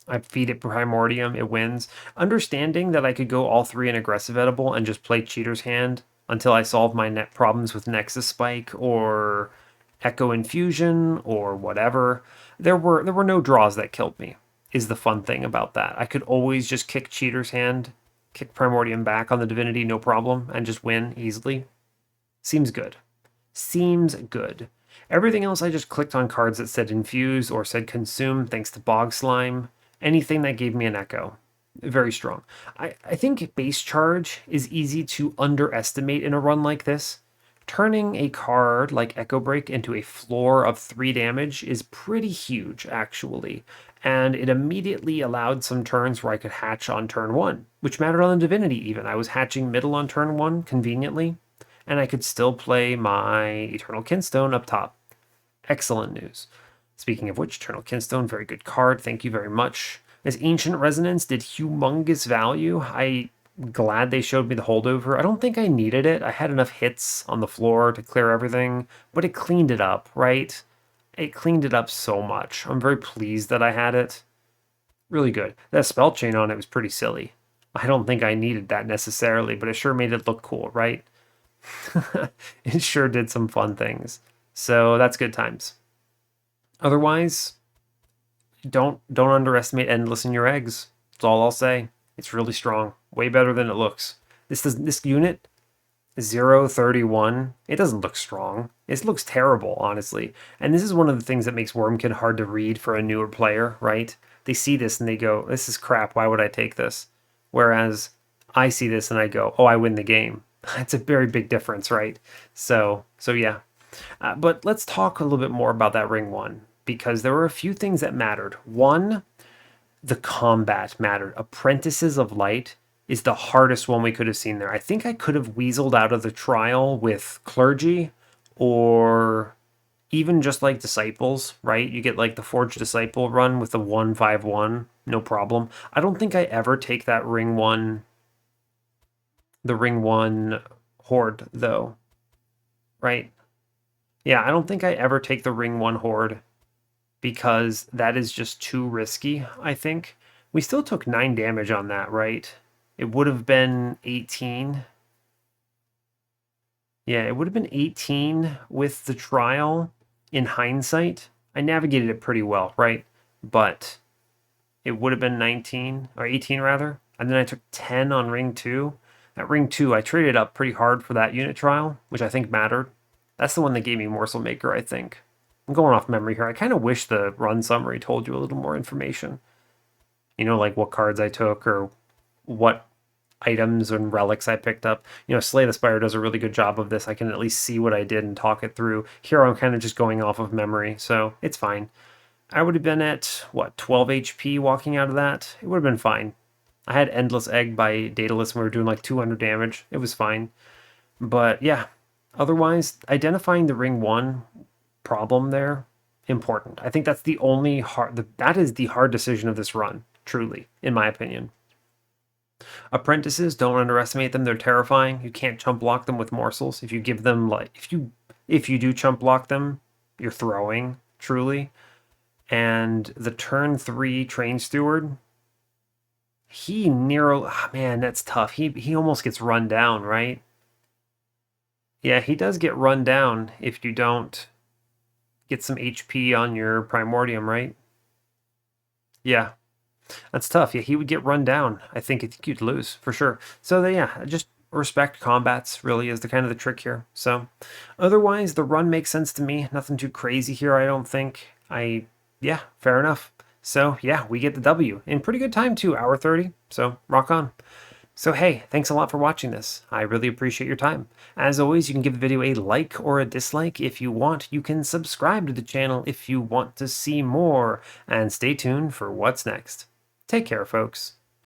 I feed it Primordium, it wins. Understanding that I could go all 3 in aggressive edible and just play Cheater's Hand until I solve my net problems with Nexus Spike or Echo Infusion or whatever. There were no draws that killed me, is the fun thing about that. I could always just kick Cheater's Hand, kick Primordium back on the Divinity, no problem, and just win easily. Seems good. Seems good. Everything else I just clicked on cards that said infuse or said consume thanks to Bog Slime. Anything that gave me an echo. Very strong. I think base charge is easy to underestimate in a run like this. Turning a card like Echo Break into a floor of 3 damage is pretty huge, actually. And it immediately allowed some turns where I could hatch on turn 1, which mattered on the Divinity even. I was hatching middle on turn 1, conveniently, and I could still play my Eternal Kinstone up top. Excellent news. Speaking of which, Eternal Kinstone, very good card. Thank you very much. This Ancient Resonance did humongous value. I'm glad they showed me the holdover. I don't think I needed it. I had enough hits on the floor to clear everything, but it cleaned it up, right? It cleaned it up so much. I'm very pleased that I had it. Really good. That spell chain on it was pretty silly. I don't think I needed that necessarily, but it sure made it look cool, right? It sure did some fun things. So that's good times. Otherwise, don't underestimate Endless in your eggs. That's all I'll say. It's really strong. Way better than it looks. This unit 031. It doesn't look strong. It looks terrible, honestly. And this is one of the things that makes Wurmkin hard to read for a newer player, right? They see this and they go, "This is crap. Why would I take this?" Whereas I see this and I go, "Oh, I win the game." It's a very big difference, right? So yeah. But let's talk a little bit more about that ring one, because there were a few things that mattered. One, the combat mattered. Apprentices of Light is the hardest one we could have seen there. I think I could have weaseled out of the trial with Clergy, or even just like Disciples, right? You get like the Forged Disciple run with the 1/5/1, no problem. I don't think I ever take that the ring one Horde, though, right? Yeah, I don't think I ever take the ring one Horde, because that is just too risky, I think. We still took 9 damage on that, right? It would have been 18. Yeah, it would have been 18 with the trial in hindsight. I navigated it pretty well, right? But it would have been 19, or 18 rather. And then I took 10 on ring 2. At ring 2, I traded up pretty hard for that unit trial, which I think mattered. That's the one that gave me Morsel Maker, I think. I'm going off memory here. I kind of wish the run summary told you a little more information. You know, like what cards I took or what items and relics I picked up. You know, Slay the Spire does a really good job of this. I can at least see what I did and talk it through. Here I'm kind of just going off of memory, so it's fine. I would have been at, what, 12 HP walking out of that? It would have been fine. I had Endless Egg by Daedalus and we were doing like 200 damage. It was fine. But yeah, otherwise, identifying the ring 1 problem there, important. I think that's the only that is the hard decision of this run, truly, in my opinion. Apprentices, don't underestimate them. They're terrifying. You can't chump block them with morsels. If you give them, like, if you do chump block them, you're throwing, truly. And the turn 3 train steward, man, that's tough. He almost gets run down, right? Yeah, he does get run down if you don't get some HP on your Primordium, right? Yeah, that's tough. Yeah, he would get run down. I think you'd lose for sure. So yeah, just respect combats really is the kind of the trick here. So otherwise, the run makes sense to me. Nothing too crazy here, I don't think. Yeah, fair enough. So yeah, we get the W in pretty good time too, hour 30. So rock on. So hey, thanks a lot for watching this. I really appreciate your time. As always, you can give the video a like or a dislike if you want. You can subscribe to the channel if you want to see more. And stay tuned for what's next. Take care, folks.